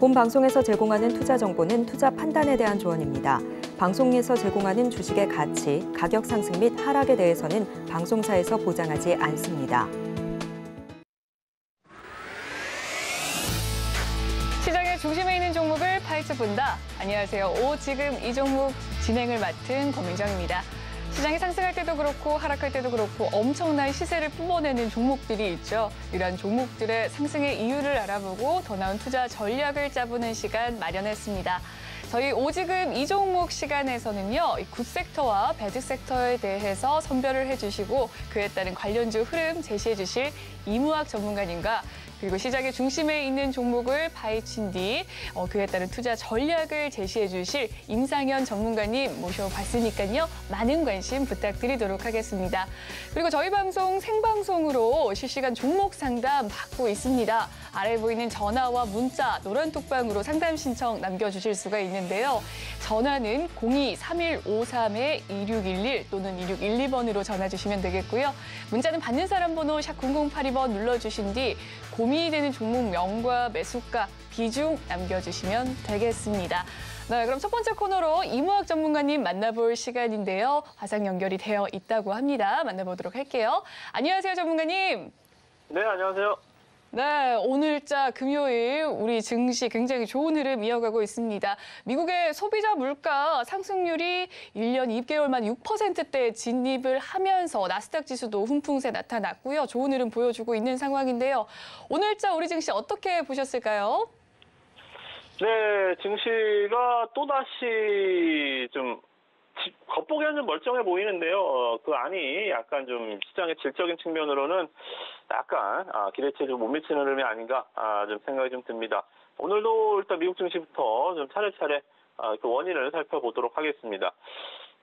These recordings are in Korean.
본 방송에서 제공하는 투자 정보는 투자 판단에 대한 조언입니다. 방송에서 제공하는 주식의 가치, 가격 상승 및 하락에 대해서는 방송사에서 보장하지 않습니다. 시장의 중심에 있는 종목을 파헤쳐 본다. 안녕하세요. 지금 이 종목 진행을 맡은 권민정입니다. 시장이 상승할 때도 그렇고 하락할 때도 그렇고 엄청난 시세를 뿜어내는 종목들이 있죠. 이러한 종목들의 상승의 이유를 알아보고 더 나은 투자 전략을 짜보는 시간 마련했습니다. 저희 오지금 이 종목 시간에서는요, 이 굿섹터와 배드섹터에 대해서 선별을 해주시고 그에 따른 관련주 흐름 제시해주실 이무학 전문가님과 그리고 시장의 중심에 있는 종목을 파헤친 뒤 그에 따른 투자 전략을 제시해 주실 임상현 전문가님 모셔봤으니까요. 많은 관심 부탁드리도록 하겠습니다. 그리고 저희 방송 생방송으로 실시간 종목 상담 받고 있습니다. 아래 보이는 전화와 문자, 노란톡방으로 상담 신청 남겨주실 수가 있는데요. 전화는 02-3153-2611 또는 2612번으로 전화 주시면 되겠고요. 문자는 받는 사람 번호 샵 0082번 눌러주신 뒤 고민이 되는 종목명과 매수가, 비중 남겨주시면 되겠습니다. 네, 그럼 첫 번째 코너로 이무학 전문가님 만나볼 시간인데요. 화상 연결이 되어 있다고 합니다. 만나보도록 할게요. 안녕하세요, 전문가님. 네, 안녕하세요. 네, 오늘자 금요일 우리 증시 굉장히 좋은 흐름 이어가고 있습니다. 미국의 소비자 물가 상승률이 1년 2개월 만 6%대 진입을 하면서 나스닥 지수도 훈풍세 나타났고요. 좋은 흐름 보여주고 있는 상황인데요. 오늘자 우리 증시 어떻게 보셨을까요? 네, 증시가 또다시 좀 겉보기에는 좀 멀쩡해 보이는데요. 그 안이 약간 좀 시장의 질적인 측면으로는 약간 기대치에 좀 못 미치는 흐름이 아닌가 좀 생각이 좀 듭니다. 오늘도 일단 미국 증시부터 좀 차례차례 그 원인을 살펴보도록 하겠습니다.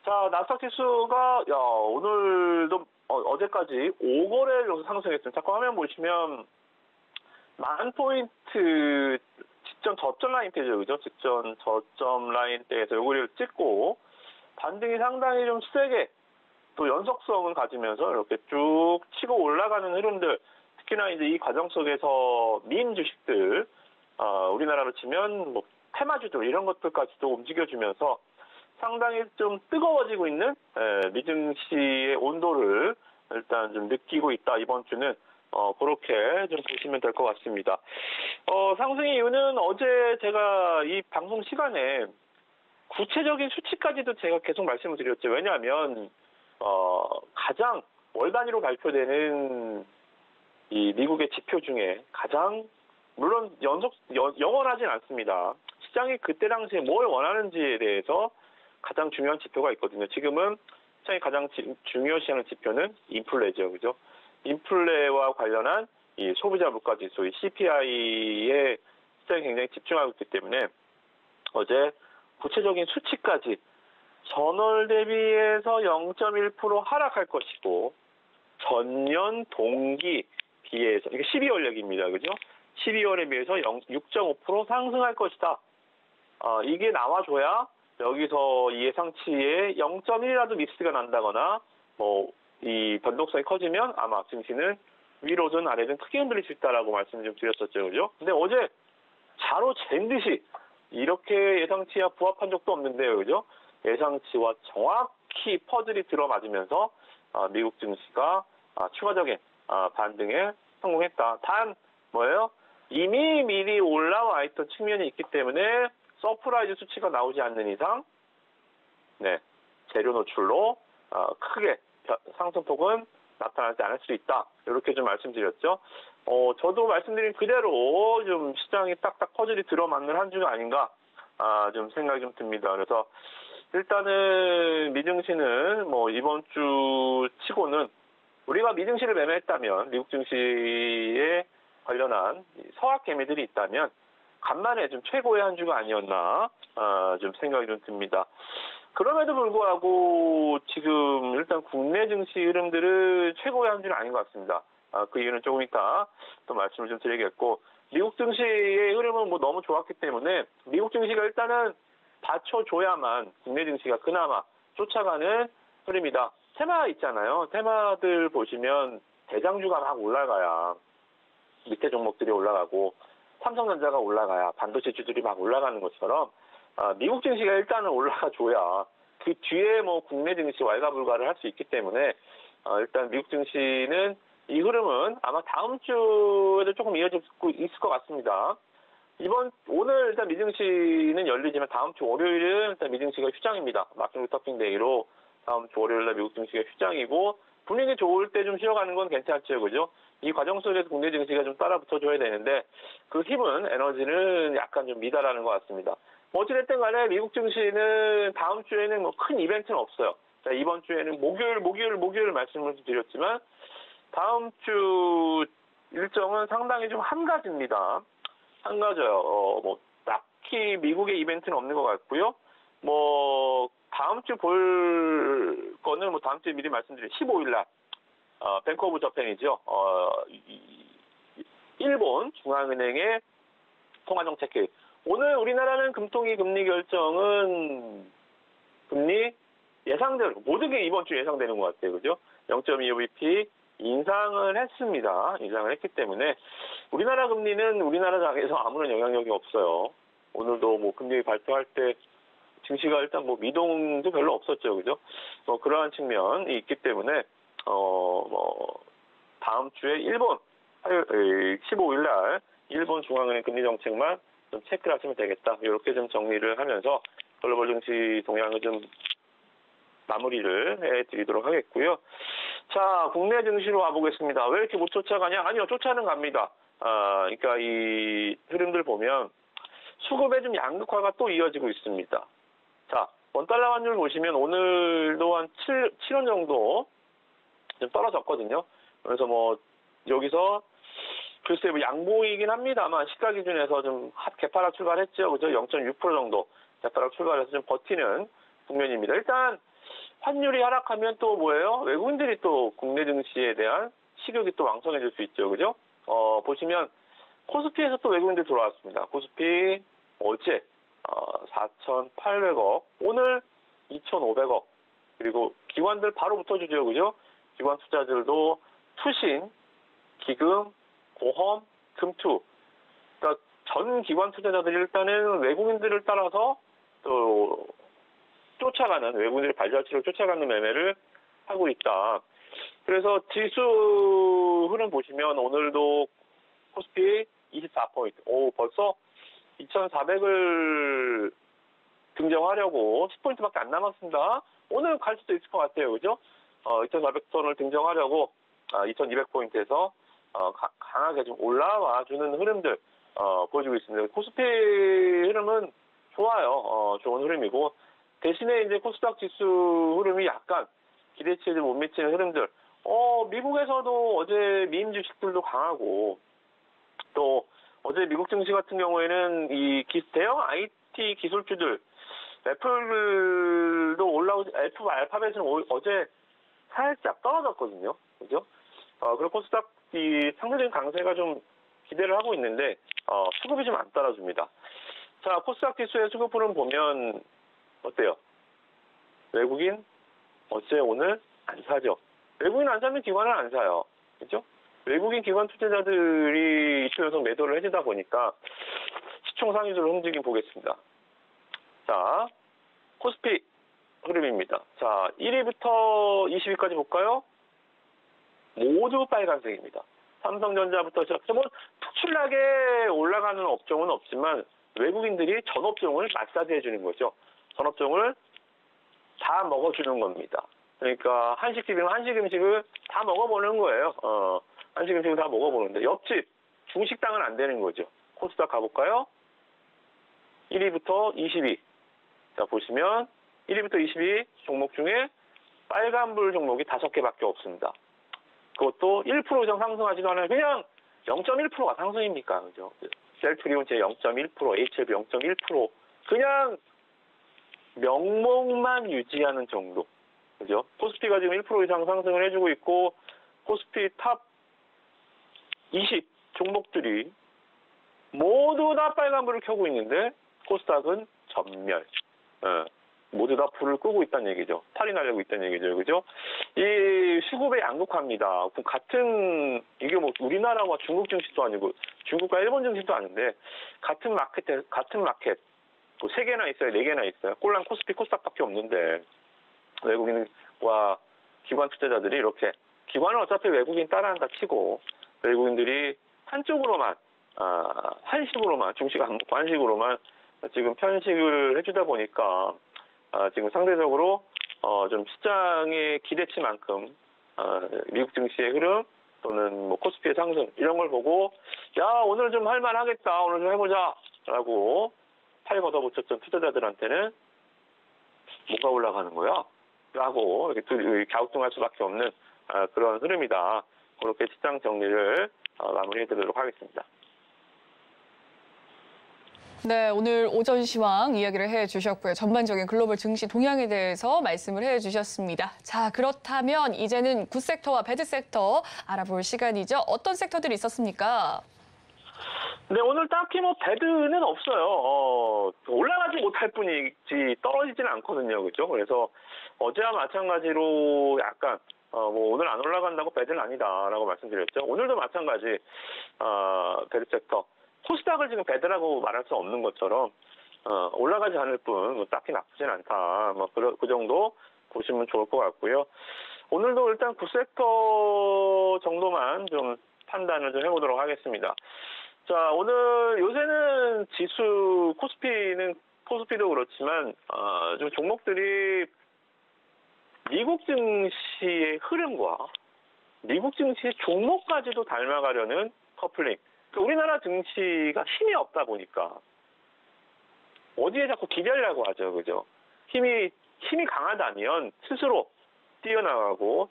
자, 나스닥 지수가 오늘도 어제까지 5거래일 정도 상승했습니다. 잠깐 화면 보시면 10,000포인트 직전 저점 라인 때죠, 그죠? 직전 저점 라인 때에서 요거를 찍고 반등이 상당히 좀 세게 또 연속성을 가지면서 이렇게 쭉 치고 올라가는 흐름들, 특히나 이제 이 과정 속에서 민 주식들, 우리나라로 치면 뭐 테마주들 이런 것들까지도 움직여주면서 상당히 좀 뜨거워지고 있는 미증시의 온도를 일단 좀 느끼고 있다. 이번 주는 그렇게 좀 보시면 될 것 같습니다. 상승의 이유는 어제 제가 이 방송 시간에 구체적인 수치까지도 제가 계속 말씀을 드렸죠. 왜냐하면 가장 월 단위로 발표되는 이 미국의 지표 중에 가장 물론 영원하진 않습니다. 시장이 그때 당시에 뭘 원하는지에 대해서 가장 중요한 지표가 있거든요. 지금은 시장이 가장 중요시하는 지표는 인플레죠, 그죠? 인플레와 관련한 이 소비자 물가 지수, 이 CPI에 시장이 굉장히 집중하고 있기 때문에 어제 구체적인 수치까지 전월 대비해서 0.1% 하락할 것이고 전년 동기 비해서 이게 12월 얘기입니다. 그죠? 12월에 비해서 6.5% 상승할 것이다. 이게 나와줘야 여기서 이 예상치에 0.1이라도 미스가 난다거나 이 변동성이 커지면 아마 증시는 위로든 아래든 크게 흔들릴 수 있다라고 말씀 좀 드렸었죠. 그죠? 근데 어제 자로 잰 듯이 이렇게 예상치와 부합한 적도 없는데요. 그죠? 예상치와 정확히 퍼즐이 들어맞으면서 미국 증시가 추가적인 반등에 성공했다. 단 뭐예요? 이미 미리 올라와 있던 측면이 있기 때문에 서프라이즈 수치가 나오지 않는 이상 재료 노출로 크게 상승폭은 나타나지 않을 수 있다. 이렇게 좀 말씀드렸죠. 저도 말씀드린 그대로 좀 시장이 딱딱 퍼즐이 들어맞는 한 주가 아닌가 좀 생각이 좀 듭니다. 그래서 일단은 미증시는 이번 주 치고는 우리가 미증시를 매매했다면 미국 증시에 관련한 서학 개미들이 있다면 간만에 좀 최고의 한 주가 아니었나 좀 생각이 좀 듭니다. 그럼에도 불구하고 지금 일단 국내 증시 흐름들은 최고의 한 주는 아닌 것 같습니다. 그 이유는 조금 이따 또 말씀을 좀 드리겠고, 미국 증시의 흐름은 너무 좋았기 때문에 미국 증시가 일단은 받쳐줘야만 국내 증시가 그나마 쫓아가는 흐름이다. 테마 있잖아요. 테마들 보시면 대장주가 막 올라가야 밑에 종목들이 올라가고 삼성전자가 올라가야 반도체주들이 막 올라가는 것처럼 미국 증시가 일단은 올라가줘야 그 뒤에 뭐 국내 증시 왈가불가를 할 수 있기 때문에 일단 미국 증시는 이 흐름은 아마 다음 주에도 조금 이어질 수 있을 것 같습니다. 오늘 일단 미증시는 열리지만 다음 주 월요일은 일단 미증시가 휴장입니다. 마켓 토핑데이로 다음 주 월요일날 미국 증시가 휴장이고 분위기 좋을 때 좀 쉬어가는 건 괜찮죠, 그죠? 이 과정 속에서 국내 증시가 좀 따라 붙어줘야 되는데 그 힘은 에너지는 약간 좀 미달하는 것 같습니다. 뭐 어찌됐든 간에 미국 증시는 다음 주에는 뭐 큰 이벤트는 없어요. 자, 이번 주에는 목요일 말씀을 드렸지만 다음 주 일정은 상당히 좀 한가지입니다. 한가져요. 뭐 딱히 미국의 이벤트는 없는 것 같고요. 뭐 다음 주 볼 거는 뭐 다음 주에 미리 말씀드린 15일 날 뱅크 오브 저펜이죠. 일본 중앙은행의 통화정책 회의. 오늘 우리나라는 금통위 금리 결정은 금리 예상대로 모든 게 이번 주 예상되는 것 같아요. 그죠? 0.25bp 인상을 했습니다. 인상을 했기 때문에 우리나라 금리는 우리나라 장에서 아무런 영향력이 없어요. 오늘도 뭐 금리 발표할 때 증시가 일단 뭐 미동도 별로 없었죠. 그죠? 뭐 그러한 측면이 있기 때문에 뭐 다음 주에 일본 15일 날 일본 중앙은행 금리 정책만 좀 체크를 하시면 되겠다. 이렇게 좀 정리를 하면서 글로벌 증시 동향을 좀 마무리를 해드리도록 하겠고요. 자, 국내 증시로 와보겠습니다. 왜 이렇게 못 쫓아가냐? 아니요, 쫓아는 갑니다. 그러니까 이 흐름들 보면 수급의 좀 양극화가 또 이어지고 있습니다. 자, 원달러 환율 보시면 오늘도 한 7원 정도 좀 떨어졌거든요. 그래서 뭐 여기서 글쎄 뭐 양봉이긴 합니다만 시가 기준에서 좀 개파락 출발했죠. 그죠? 0.6% 정도 개파락 출발해서 좀 버티는 국면입니다. 일단 환율이 하락하면 또 뭐예요? 외국인들이 또 국내 증시에 대한 식욕이 또 왕성해질 수 있죠. 그죠? 보시면 코스피에서 또 외국인들 들어왔습니다. 코스피 어제 4,800억, 오늘 2,500억. 그리고 기관들 바로 붙어주죠. 그죠? 기관 투자들도 투신, 기금, 보험, 금투. 그러니까 전 기관 투자자들이 일단은 외국인들을 따라서 또 쫓아가는, 외국인들의 발자취를 쫓아가는 매매를 하고 있다. 그래서 지수 흐름 보시면 오늘도 코스피 24포인트. 벌써 2,400을 등정하려고 10포인트밖에 안 남았습니다. 오늘 갈 수도 있을 것 같아요. 그죠? 2,400선을 등정하려고 2,200포인트에서 강하게 좀 올라와 주는 흐름들 보여주고 있습니다. 코스피 흐름은 좋아요. 좋은 흐름이고 대신에 이제 코스닥 지수 흐름이 약간 기대치에 못 미치는 흐름들. 미국에서도 어제 미임 주식들도 강하고 또 어제 미국 증시 같은 경우에는 이 대형 IT 기술주들 애플도 애플 알파벳은 어제 살짝 떨어졌거든요. 그죠? 그리고 코스닥 이 상대적인 강세가 좀 기대를 하고 있는데 수급이 좀 안 따라줍니다. 자, 코스닥 지수의 수급 흐름 보면 어때요? 외국인 어제 오늘 안 사죠. 외국인 안 사면 기관은 안 사요. 그죠? 외국인 기관 투자자들이 이슈 연속 매도를 해주다 보니까 시총 상위주를 움직임 보겠습니다. 자, 코스피 흐름입니다. 자, 1위부터 20위까지 볼까요? 모두 빨간색입니다. 삼성전자부터 시작해서 뭐 특출나게 올라가는 업종은 없지만 외국인들이 전 업종을 마사지 해주는 거죠. 전 업종을 다 먹어주는 겁니다. 그러니까 한식집이면 한식 음식을 다 먹어보는 거예요. 한식 음식을 다 먹어보는데 옆집 중식당은 안 되는 거죠. 코스닥 가볼까요? 1위부터 20위. 자, 보시면 1위부터 20위 종목 중에 빨간불 종목이 5개밖에 없습니다. 그것도 1% 이상 상승하지도 않아요. 그냥 0.1%가 상승입니까? 그죠? 셀트리온 제 0.1%, HLB 0.1%. 그냥 명목만 유지하는 정도. 그죠? 코스피가 지금 1% 이상 상승을 해주고 있고, 코스피 탑 20 종목들이 모두 다 빨간불을 켜고 있는데, 코스닥은 전멸. 모두 다 불을 끄고 있다는 얘기죠. 탈이 나려고 있다는 얘기죠. 그죠? 이 수급의 양극화입니다. 같은, 이게 뭐 우리나라와 중국 증시도 아니고 중국과 일본 증시도 아닌데, 같은 마켓, 뭐 3개나 있어요, 4개나 있어요. 꼴랑 코스피, 코스닥밖에 없는데, 외국인과 기관 투자자들이 이렇게, 기관은 어차피 외국인 따라한다 치고, 외국인들이 한쪽으로만, 한식으로만, 중식 안 먹고 한식으로만 지금 편식을 해주다 보니까, 지금 상대적으로 좀 시장의 기대치만큼 미국 증시의 흐름 또는 뭐 코스피의 상승 이런 걸 보고 야 오늘 좀 할만하겠다 오늘 좀 해보자라고 팔 걷어붙였던 투자자들한테는 뭐가 올라가는 거야? 라고 이렇게 갸우뚱할 수밖에 없는 그런 흐름이다. 그렇게 시장 정리를 마무리해드리도록 하겠습니다. 네, 오늘 오전 시황 이야기를 해주셨고요. 전반적인 글로벌 증시 동향에 대해서 말씀을 해주셨습니다. 자, 그렇다면 이제는 굿 섹터와 배드 섹터 알아볼 시간이죠. 어떤 섹터들이 있었습니까? 네, 오늘 딱히 뭐 배드는 없어요. 올라가지 못할 뿐이지 떨어지지는 않거든요. 그죠? 그래서 어제와 마찬가지로 약간 뭐 오늘 안 올라간다고 배드는 아니다라고 말씀드렸죠. 오늘도 마찬가지 배드 섹터. 코스닥을 지금 배드라고 말할 수 없는 것처럼 올라가지 않을 뿐 뭐 딱히 나쁘진 않다. 뭐 그 정도 보시면 좋을 것 같고요. 오늘도 일단 굿섹터 정도만 좀 판단을 좀 해보도록 하겠습니다. 자, 오늘 요새는 지수 코스피도 그렇지만 좀 종목들이 미국 증시의 흐름과 미국 증시의 종목까지도 닮아가려는 커플링. 우리나라 증시가 힘이 없다 보니까 어디에 자꾸 기대려고 하죠, 그죠? 힘이 강하다면 스스로 뛰쳐나가고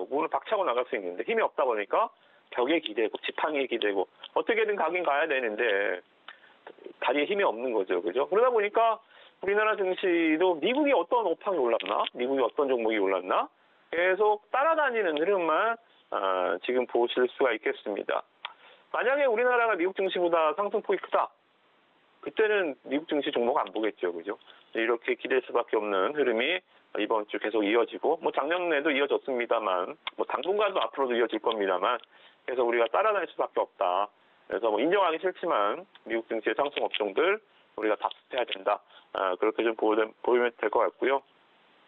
문을 박차고 나갈 수 있는데 힘이 없다 보니까 벽에 기대고 지팡이에 기대고 어떻게든 가긴 가야 되는데 다리에 힘이 없는 거죠, 그죠? 그러다 보니까 우리나라 증시도 미국이 어떤 오팡이 올랐나, 미국이 어떤 종목이 올랐나 계속 따라다니는 흐름만 지금 보실 수가 있겠습니다. 만약에 우리나라가 미국 증시보다 상승폭이 크다. 그때는 미국 증시 종목 안 보겠죠. 그죠? 이렇게 기댈 수밖에 없는 흐름이 이번 주 계속 이어지고, 뭐 작년에도 이어졌습니다만, 뭐 당분간도 앞으로도 이어질 겁니다만, 그래서 우리가 따라다닐 수밖에 없다. 그래서 뭐 인정하기 싫지만 미국 증시의 상승 업종들 우리가 답습해야 된다. 그렇게 좀 보이면 될 것 같고요.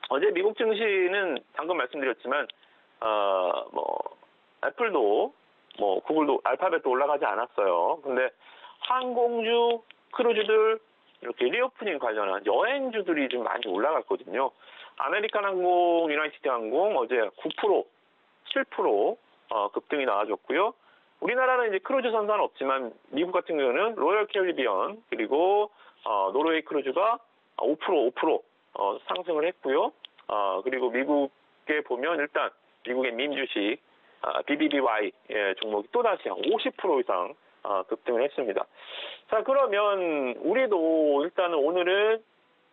어제 미국 증시는 방금 말씀드렸지만, 뭐 애플도 뭐 구글도 알파벳도 올라가지 않았어요. 근데 항공주, 크루즈들 이렇게 리오프닝 관련한 여행주들이 좀 많이 올라갔거든요. 아메리칸 항공, 유나이티드 항공 어제 9%, 7% 급등이 나와줬고요. 우리나라는 이제 크루즈 선사는 없지만 미국 같은 경우는 로열 캐리비언 그리고 노르웨이 크루즈가 5% 상승을 했고요. 그리고 미국에 보면 일단 미국의 민주식 BBBY 종목이 또다시 한 50% 이상 급등을 했습니다. 자, 그러면 우리도 일단은 오늘은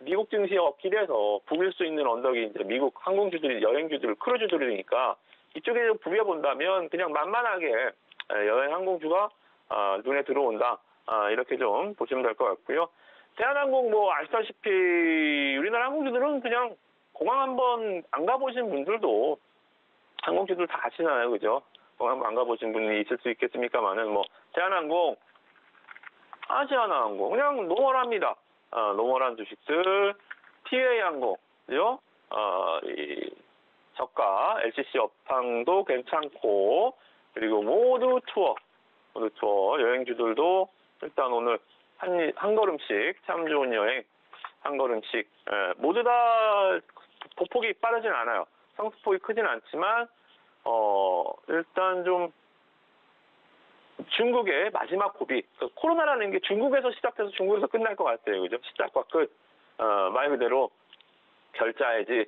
미국 증시에 기대서 부빌 수 있는 언덕이 이제 미국 항공주들이 여행주들, 크루즈들이니까 이쪽에 부벼본다면 그냥 만만하게 여행 항공주가 눈에 들어온다. 이렇게 좀 보시면 될 것 같고요. 대한항공 뭐 아시다시피 우리나라 항공주들은 그냥 공항 한번 안 가보신 분들도 항공주들 다 아시나요, 그죠? 공항 안 가보신 분이 있을 수 있겠습니까만은 뭐 대한항공, 아시아나항공 그냥 노멀합니다. 노멀한 주식들, TA항공, 그죠? 이 저가 LCC 업황도 괜찮고 그리고 모두 투어 여행주들도 일단 오늘 한 걸음씩 참 좋은 여행 한 걸음씩 모두 다 보폭이 빠르진 않아요. 상승폭이 크진 않지만 일단 좀 중국의 마지막 고비 코로나라는 게 중국에서 시작돼서 중국에서 끝날 것 같아요. 그죠? 시작과 끝 말 그대로 결자해지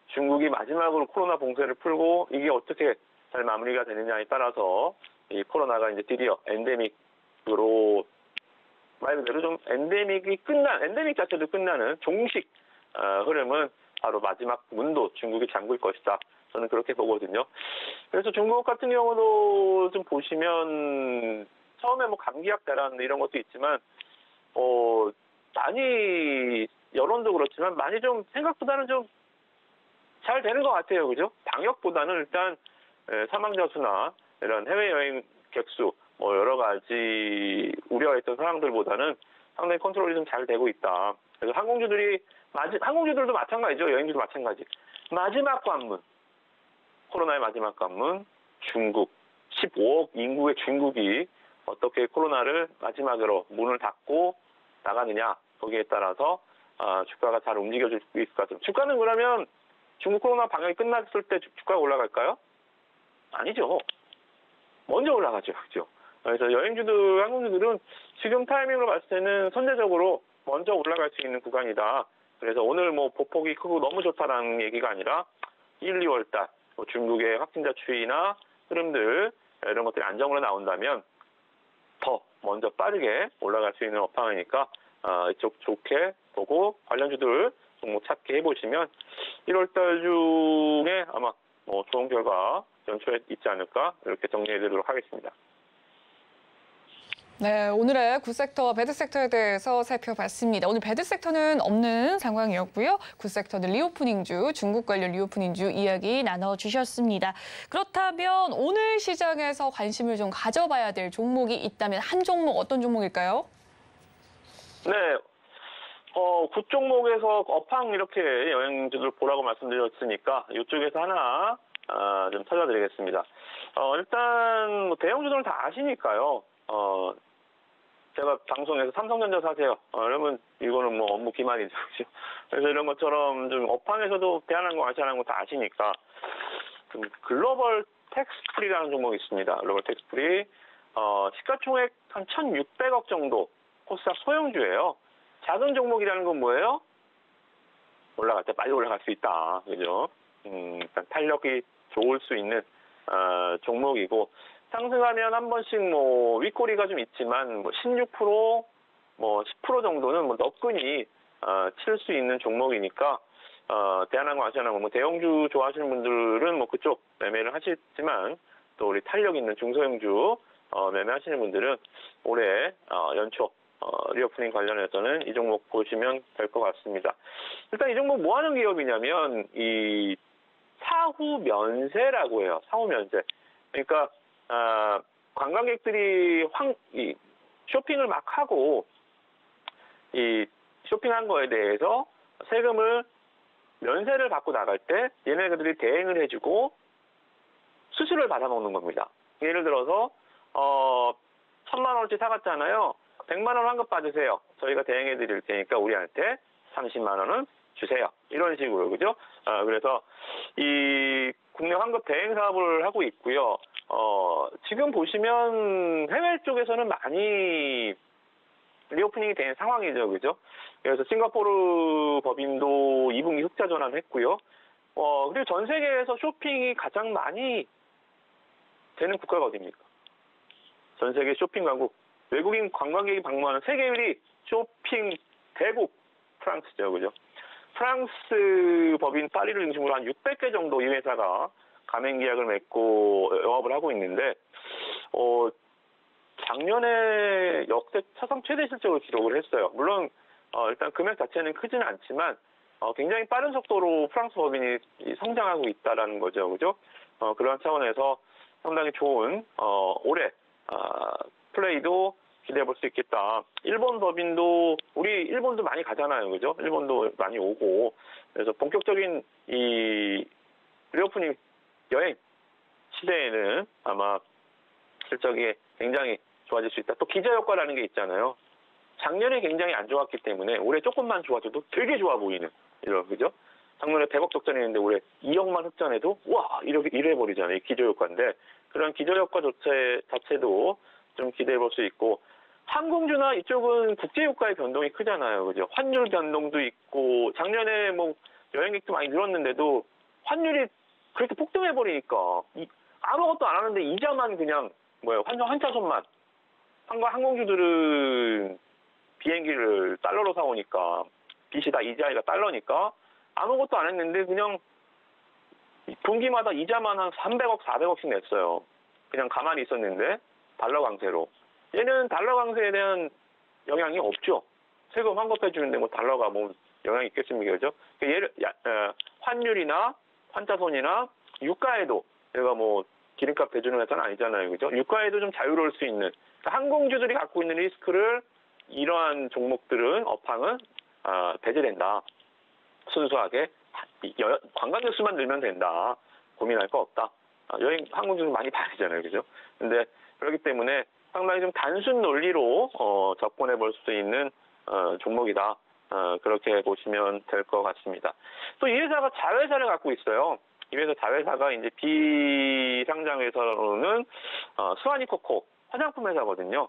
중국이 마지막으로 코로나 봉쇄를 풀고 이게 어떻게 잘 마무리가 되느냐에 따라서 이 코로나가 이제 드디어 엔데믹으로 말 그대로 좀 엔데믹 자체도 끝나는 종식 흐름은 바로 마지막 문도 중국이 잠글 것이다. 저는 그렇게 보거든요. 그래서 중국 같은 경우도 좀 보시면 처음에 뭐 감기약 대란 이런 것도 있지만 많이 여론도 그렇지만 많이 좀 생각보다는 좀 잘 되는 것 같아요. 그죠? 방역보다는 일단 사망자 수나 이런 해외여행 객수 뭐 여러 가지 우려했던 상황들보다는 상당히 컨트롤이 좀 잘 되고 있다. 그래서 항공주들도 마찬가지죠. 여행주도 마찬가지. 마지막 관문, 코로나의 마지막 관문, 중국. 15억 인구의 중국이 어떻게 코로나를 마지막으로 문을 닫고 나가느냐, 거기에 따라서 주가가 잘 움직여질 수 있을 것 같아요. 주가는 그러면 중국 코로나 방역이 끝났을 때 주가가 올라갈까요? 아니죠. 먼저 올라가죠. 그죠? 그래서 여행주들, 항공주들은 지금 타이밍으로 봤을 때는 선제적으로 먼저 올라갈 수 있는 구간이다. 그래서 오늘 뭐 보폭이 크고 너무 좋다라는 얘기가 아니라 1, 2월 달 중국의 확진자 추이나 흐름들 이런 것들이 안정으로 나온다면 더 먼저 빠르게 올라갈 수 있는 업황이니까 이쪽 좋게 보고 관련주들 종목 찾기 해보시면 1월 달 중에 아마 뭐 좋은 결과 연초에 있지 않을까 이렇게 정리해드리도록 하겠습니다. 네, 오늘의 굿섹터와 배드섹터에 대해서 살펴봤습니다. 오늘 배드섹터는 없는 상황이었고요. 굿섹터는 리오프닝주, 중국 관련 리오프닝주 이야기 나눠주셨습니다. 그렇다면 오늘 시장에서 관심을 좀 가져봐야 될 종목이 있다면 한 종목 어떤 종목일까요? 네, 굿 종목에서 업황 이렇게 여행주들 보라고 말씀드렸으니까 이쪽에서 하나 좀 찾아드리겠습니다. 일단 뭐 대형주들은 다 아시니까요. 제가 방송에서 삼성전자 사세요. 여러분 이거는 뭐 업무 기만이죠. 그래서 이런 것처럼 좀 업황에서도 대한항공, 아시아항공 다 아시니까 글로벌 텍스프리라는 종목이 있습니다. 글로벌 텍스프리 시가총액 한 1,600억 정도 코스닥 소형주예요. 작은 종목이라는 건 뭐예요? 올라갈 때 빨리 올라갈 수 있다. 그죠? 일단 탄력이 좋을 수 있는 종목이고 상승하면 한 번씩 뭐 윗꼬리가 좀 있지만 뭐 16%, 뭐 10% 정도는 뭐 너끈히 칠 수 있는 종목이니까 대한항공, 아시아항공 뭐 대형주 좋아하시는 분들은 뭐 그쪽 매매를 하시지만 또 우리 탄력 있는 중소형주 매매하시는 분들은 올해 연초 리오프닝 관련해서는 이 종목 보시면 될 것 같습니다. 일단 이 종목 뭐 하는 기업이냐면 이 사후 면세라고 해요. 사후 면세. 그러니까 관광객들이 쇼핑을 막 하고 이 쇼핑한 거에 대해서 세금을 면세를 받고 나갈 때 얘네들이 대행을 해주고 수수료를 받아먹는 겁니다. 예를 들어서 1,000만 원어치 사갔잖아요. 100만 원 환급 받으세요. 저희가 대행해 드릴 테니까 우리한테 30만 원은 주세요. 이런 식으로 그죠? 그래서 이 국내 환급 대행 사업을 하고 있고요. 지금 보시면 해외 쪽에서는 많이 리오프닝이 된 상황이죠. 그죠? 그래서 싱가포르 법인도 2분기 흑자 전환했고요. 그리고 전 세계에서 쇼핑이 가장 많이 되는 국가가 어디입니까? 전 세계 쇼핑 강국, 외국인 관광객이 방문하는 세계 1위 쇼핑 대국 프랑스죠. 그죠? 프랑스 법인 파리를 중심으로 한 600개 정도 이 회사가 가맹 계약을 맺고 영업을 하고 있는데 작년에 역대 사상 최대 실적을 기록을 했어요. 물론 일단 금액 자체는 크지는 않지만 굉장히 빠른 속도로 프랑스 법인이 성장하고 있다라는 거죠. 그죠? 그런 차원에서 상당히 좋은 올해 플레이도 기대해 볼 수 있겠다. 일본 법인도 우리 일본도 많이 가잖아요. 그죠? 일본도 많이 오고 그래서 본격적인 이 리오프닝 여행 시대에는 아마 실적이 굉장히 좋아질 수 있다. 또 기저효과라는 게 있잖아요. 작년에 굉장히 안 좋았기 때문에 올해 조금만 좋아져도 되게 좋아 보이는 이런 그죠? 작년에 100억 적전했는데 올해 2억만 흑전해도 와 이래 버리잖아요. 기저효과인데 그런 기저효과 자체도 좀 기대해 볼 수 있고 항공주나 이쪽은 국제유가의 변동이 크잖아요. 그죠? 환율 변동도 있고 작년에 뭐 여행객도 많이 늘었는데도 환율이 그렇게 폭등해 버리니까 아무것도 안 하는데 이자만 그냥 환차손만 항공주들은 비행기를 달러로 사오니까 빚이 다 이자가 달러니까 아무것도 안 했는데 그냥 분기마다 이자만 한 300억, 400억씩 냈어요. 그냥 가만히 있었는데 달러 강세로. 얘는 달러 강세에 대한 영향이 없죠. 세금 환급해 주는데 뭐 달러가 뭐 영향이 있겠습니까? 그죠? 환율이나 환자손이나 유가에도 제가 뭐 기름값 대주는 회사는 아니잖아요. 그죠? 유가에도 좀 자유로울 수 있는 그러니까 항공주들이 갖고 있는 리스크를 이러한 종목들은 업황은 배제된다. 순수하게 관광객 수만 늘면 된다. 고민할 거 없다. 여행 항공주는 많이 다니잖아요. 그죠? 근데 그렇기 때문에 상당히 좀 단순 논리로 접근해 볼 수 있는 종목이다. 그렇게 보시면 될 것 같습니다. 또 이 회사가 자회사를 갖고 있어요. 이 회사 자회사가 이제 비상장에서는 스와니코코 화장품 회사거든요.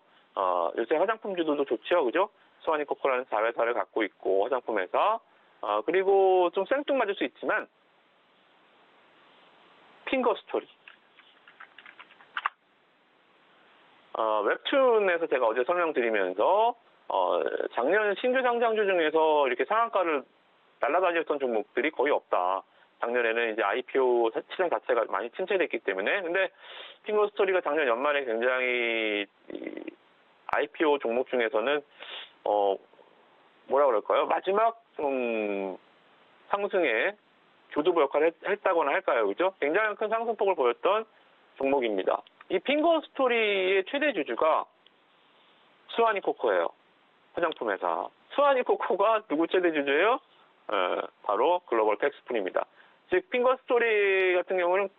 요새 화장품주들도 좋죠, 그죠? 스와니코코라는 자회사를 갖고 있고 화장품 회사. 그리고 좀 생뚱맞을 수 있지만 핑거스토리. 웹툰에서 제가 어제 설명드리면서 작년 신규 상장주 중에서 이렇게 상한가를 날아다녔던 종목들이 거의 없다. 작년에는 이제 IPO 시장 자체가 많이 침체됐기 때문에. 근데 핑거스토리가 작년 연말에 굉장히 IPO 종목 중에서는 뭐라 그럴까요? 마지막 상승에 교두보 역할을 했다거나 할까요? 그죠? 굉장히 큰 상승폭을 보였던 종목입니다. 이 핑거스토리의 최대 주주가 스와니코코예요. 화장품 회사. 스와니코코가 누구 최대 주주예요? 바로 글로벌 텍스풀입니다. 즉 핑거스토리 같은 경우는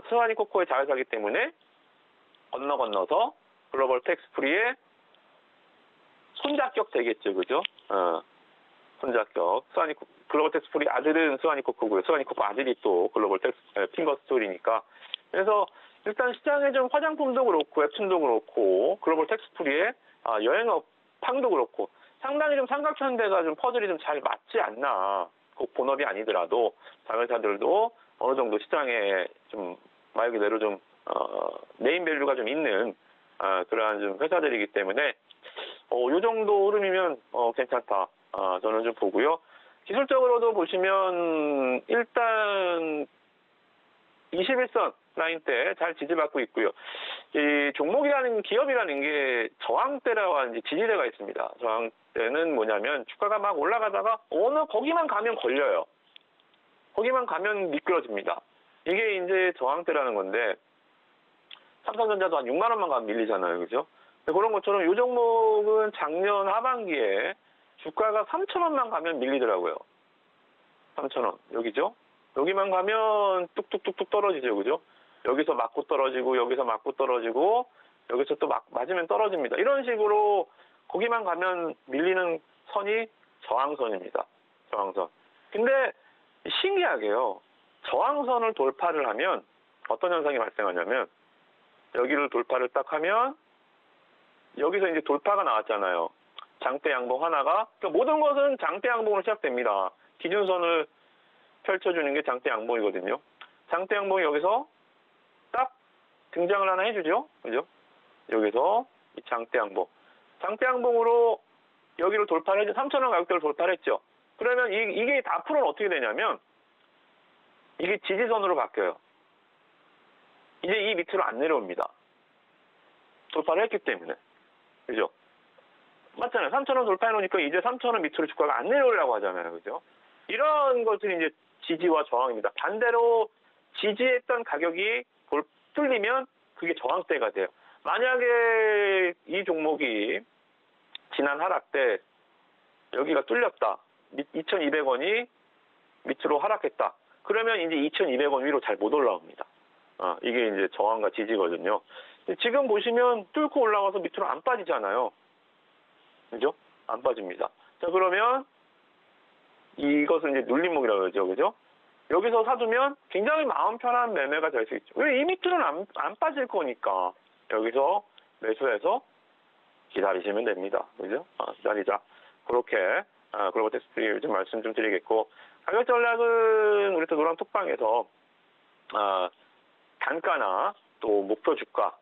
스와니코코의 자회사이기 때문에 건너서 글로벌 텍스풀이의 손자격 되겠죠, 그죠? 손자격. 글로벌 텍스풀이 아들은 스와니코코고요. 스와니코코 아들이 또 글로벌 핑거스토리니까. 그래서 일단 시장에 좀 화장품도 그렇고 웹툰도 그렇고 글로벌 텍스풀이의 여행업황도 그렇고 상당히 좀 삼각현대가 좀 퍼즐이 좀 잘 맞지 않나. 꼭 본업이 아니더라도 자회사들도 어느 정도 시장에 좀 말 그대로 좀 네임밸류가 좀 있는 그러한 좀 회사들이기 때문에 요 정도 흐름이면 괜찮다. 저는 좀 보고요. 기술적으로도 보시면 일단 21선 라인 때 잘 지지받고 있고요. 이 기업이라는 게 저항대와 이제 지지대가 있습니다. 저항대는 뭐냐면 주가가 막 올라가다가 거기만 가면 걸려요. 거기만 가면 미끄러집니다. 이게 이제 저항대라는 건데 삼성전자도 한 6만 원만 가면 밀리잖아요. 그죠? 그런 것처럼 이 종목은 작년 하반기에 주가가 3,000원만 가면 밀리더라고요. 3,000원. 여기죠? 여기만 가면 뚝뚝뚝뚝 떨어지죠. 그죠? 여기서 맞고 떨어지고, 여기서 맞고 떨어지고, 여기서 또 맞으면 떨어집니다. 이런 식으로 거기만 가면 밀리는 선이 저항선입니다. 저항선. 근데 신기하게요. 저항선을 돌파를 하면 어떤 현상이 발생하냐면 여기를 돌파를 딱 하면 여기서 이제 돌파가 나왔잖아요. 장대 양봉 하나가. 그러니까 모든 것은 장대 양봉으로 시작됩니다. 기준선을 펼쳐주는 게 장대 양봉이거든요. 장대 양봉이 여기서 딱 등장을 하나 해주죠. 그죠? 여기서 이 장대 양봉. 장대 양봉으로 여기를 돌파를 해줘. 3,000원 가격대를 돌파를 했죠. 그러면 이게 앞으로는 어떻게 되냐면 이게 지지선으로 바뀌어요. 이제 이 밑으로 안 내려옵니다. 돌파를 했기 때문에. 그죠? 맞잖아요. 3,000원 돌파해 놓으니까 이제 3,000원 밑으로 주가가 안 내려오려고 하잖아요. 그죠? 이런 것들이 이제 지지와 저항입니다. 반대로 지지했던 가격이 뚫리면 그게 저항대가 돼요. 만약에 이 종목이 지난 하락 때 여기가 뚫렸다. 2,200원이 밑으로 하락했다. 그러면 이제 2,200원 위로 잘 못 올라옵니다. 이게 이제 저항과 지지거든요. 지금 보시면 뚫고 올라와서 밑으로 안 빠지잖아요. 그죠? 안 빠집니다. 자, 그러면 이것을 이제 눌림목이라고 그러죠. 그죠? 여기서 사두면 굉장히 마음 편한 매매가 될 수 있죠. 왜 이 밑으로는 안 빠질 거니까. 여기서 매수해서 기다리시면 됩니다. 그죠? 기다리자. 그렇게, 글로벌 텍스풀이 좀 말씀 좀 드리겠고, 가격 전략은 우리 또 노랑 톡방에서, 단가나 또 목표 주가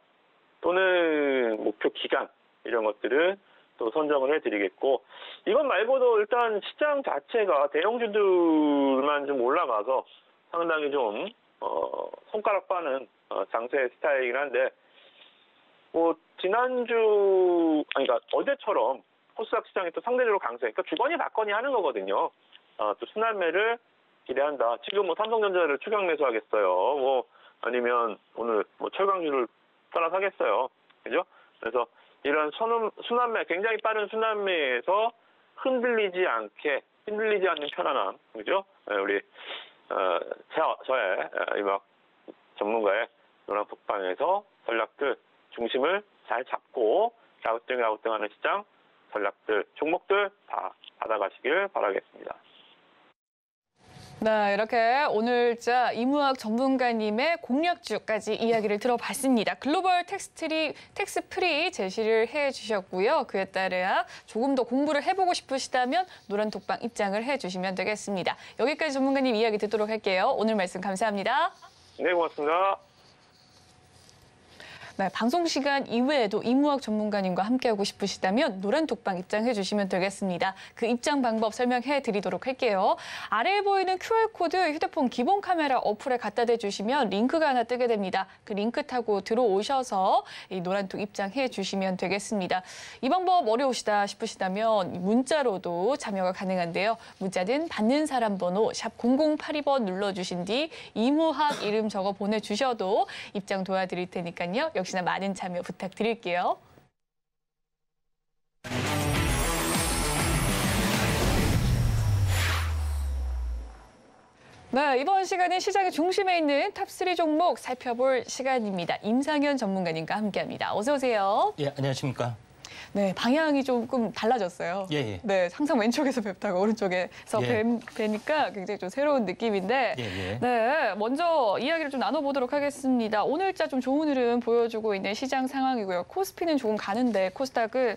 또는 목표 기간 이런 것들은 또 선정을 해드리겠고, 이것 말고도 일단 시장 자체가 대형주들만 좀 올라가서 상당히 좀 손가락 빠는 장세 스타일이긴 한데, 뭐 지난주 그러니까 어제처럼 코스닥 시장이 또 상대적으로 강세. 그러니까 주거니 받거니 하는 거거든요. 또 순환매를 기대한다. 지금 뭐 삼성전자를 추격 매수하겠어요. 뭐 아니면 오늘 뭐 철강주를 따라 사겠어요. 그죠? 그래서 이런 순환매, 굉장히 빠른 순환매에서 흔들리지 않는 편안함, 그죠? 우리 저의 이막 전문가의 노란 북방에서 전략들 중심을 잘 잡고 갸우뚱하는 시장 전략들, 종목들 다 받아가시길 바라겠습니다. 네, 이렇게 오늘자 이무학 전문가님의 공략주까지 이야기를 들어봤습니다. 글로벌 텍스 프리 제시를 해주셨고요. 그에 따라 조금 더 공부를 해보고 싶으시다면 노란 독방 입장을 해주시면 되겠습니다. 여기까지 전문가님 이야기 듣도록 할게요. 오늘 말씀 감사합니다. 네, 고맙습니다. 네, 방송 시간 이외에도 이무학 전문가님과 함께하고 싶으시다면 노란 독방 입장해 주시면 되겠습니다. 그 입장 방법 설명해 드리도록 할게요. 아래에 보이는 QR코드 휴대폰 기본 카메라 어플에 갖다 대주시면 링크가 하나 뜨게 됩니다. 그 링크 타고 들어오셔서 이 노란톡 입장해 주시면 되겠습니다. 이 방법 어려우시다 싶으시다면 문자로도 참여가 가능한데요. 문자는 받는 사람 번호 샵 0082번 눌러주신 뒤 이무학 이름 적어 보내주셔도 입장 도와드릴 테니까요. 역시나 많은 참여 부탁드릴게요. 네, 이번 시간은 시장의 중심에 있는 탑3 종목 살펴볼 시간입니다. 임상현 전문가님과 함께합니다. 어서 오세요. 예, 안녕하십니까. 네, 방향이 조금 달라졌어요. 예. 네, 항상 왼쪽에서 뵙다가 오른쪽에서 뵈니까 굉장히 좀 새로운 느낌인데, 네, 먼저 이야기를 좀 나눠보도록 하겠습니다. 오늘자 좀 좋은 흐름 보여주고 있는 시장 상황이고요. 코스피는 조금 가는데 코스닥은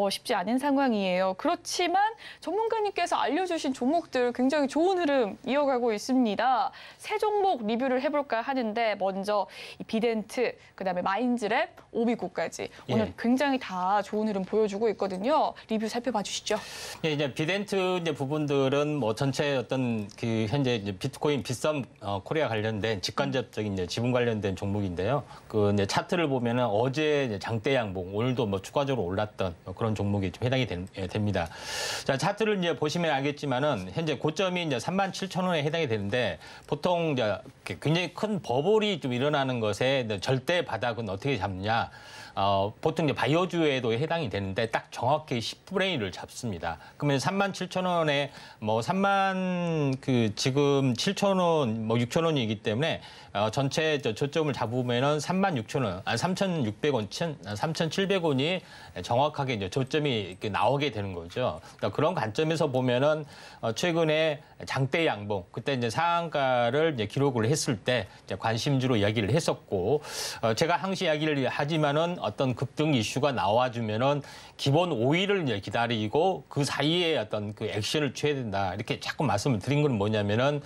쉽지 않은 상황이에요. 그렇지만 전문가님께서 알려주신 종목들 굉장히 좋은 흐름 이어가고 있습니다. 세 종목 리뷰를 해볼까 하는데 먼저 이 비덴트, 그다음에 마인즈랩, 오비코까지 오늘 굉장히 다 좋은 흐름 보여주고 있거든요. 리뷰 살펴봐 주시죠. 예, 이제 비덴트 이제 부분들은 뭐 전체 어떤 그 현재 이제 비트코인 빗썸 코리아 관련된 직간접적인 이제 지분 관련된 종목인데요. 그 이제 차트를 보면은 어제 이제 장대 양봉, 오늘도 뭐 추가적으로 올랐던 그런 종목이 좀 해당이 됩니다. 자, 차트를 이제 보시면 알겠지만은 현재 고점이 이제 37,000원에 해당이 되는데 보통 이제 굉장히 큰 버블이 좀 일어나는 것에 절대 바닥은 어떻게 잡느냐? 보통 이제 바이오주에도 해당이 되는데 딱 정확히 10분의 1을 잡습니다. 그러면 37,000원에 뭐 3만 지금 7,000원, 뭐 6,000원이기 때문에 전체 저점을 잡으면은 36,000원, 3,600원, 3,700원이 정확하게 이제 저점이 나오게 되는 거죠. 그러니까 그런 관점에서 보면은 최근에 장대 양봉, 그때 이제 상한가를 이제 기록을 했을 때 이제 관심주로 이야기를 했었고, 제가 항시 이야기를 하지만은 어떤 급등 이슈가 나와주면은 기본 5일을 이제 기다리고 그 사이에 어떤 그 액션을 취해야 된다. 이렇게 자꾸 말씀을 드린 건 뭐냐면은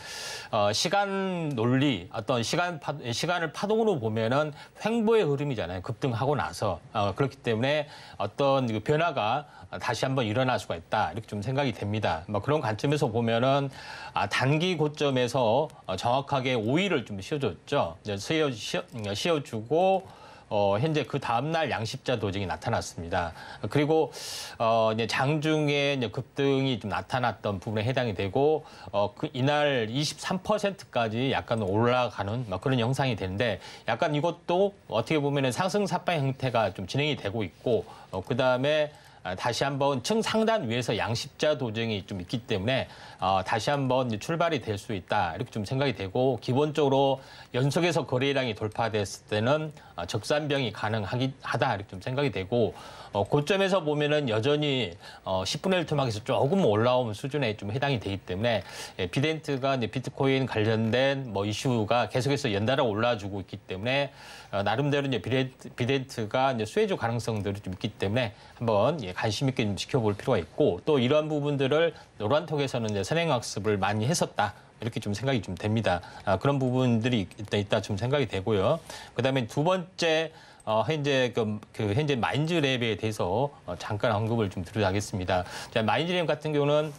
시간 논리, 어떤 시간을 파동으로 보면은 횡보의 흐름이잖아요. 급등하고 나서 그렇기 때문에 어떤 그 변화가 다시 한번 일어날 수가 있다. 이렇게 좀 생각이 됩니다. 뭐 그런 관점에서 보면은 단기 고점에서 정확하게 5일을 좀 씌워줬죠. 씌워주고 현재 그 다음날 양십자 도정이 나타났습니다. 그리고 이제 장중에 이제 급등이 좀 나타났던 부분에 해당이 되고 이날 23%까지 약간 올라가는 그런 형상이 되는데 약간 이것도 어떻게 보면은 상승-삿발 형태가 좀 진행이 되고 있고 그다음에 다시 한번 층상단 위에서 양십자 도정이 좀 있기 때문에 다시 한번 출발이 될 수 있다 이렇게 좀 생각이 되고 기본적으로 연속해서 거래량이 돌파됐을 때는 적산병이 가능하다 이렇게 좀 생각이 되고 고점에서 보면은 여전히 10분의 1 토막에서 조금 올라온 수준에 좀 해당이 되기 때문에 비덴트가 이제 비트코인 관련된 뭐 이슈가 계속해서 연달아 올라주고 있기 때문에 나름대로 이제 비덴트가 이제 수혜주 가능성들이 좀 있기 때문에 한번 관심 있게 좀 지켜볼 필요가 있고 또 이러한 부분들을 노란톡에서는 이제 선행학습을 많이 했었다. 이렇게 좀 생각이 좀 됩니다. 그런 부분들이 있다 좀 생각이 되고요. 그다음에 두 번째 현재 현재 마인즈랩에 대해서 잠깐 언급을 좀 드리도록 하겠습니다. 자, 마인즈랩 같은 경우는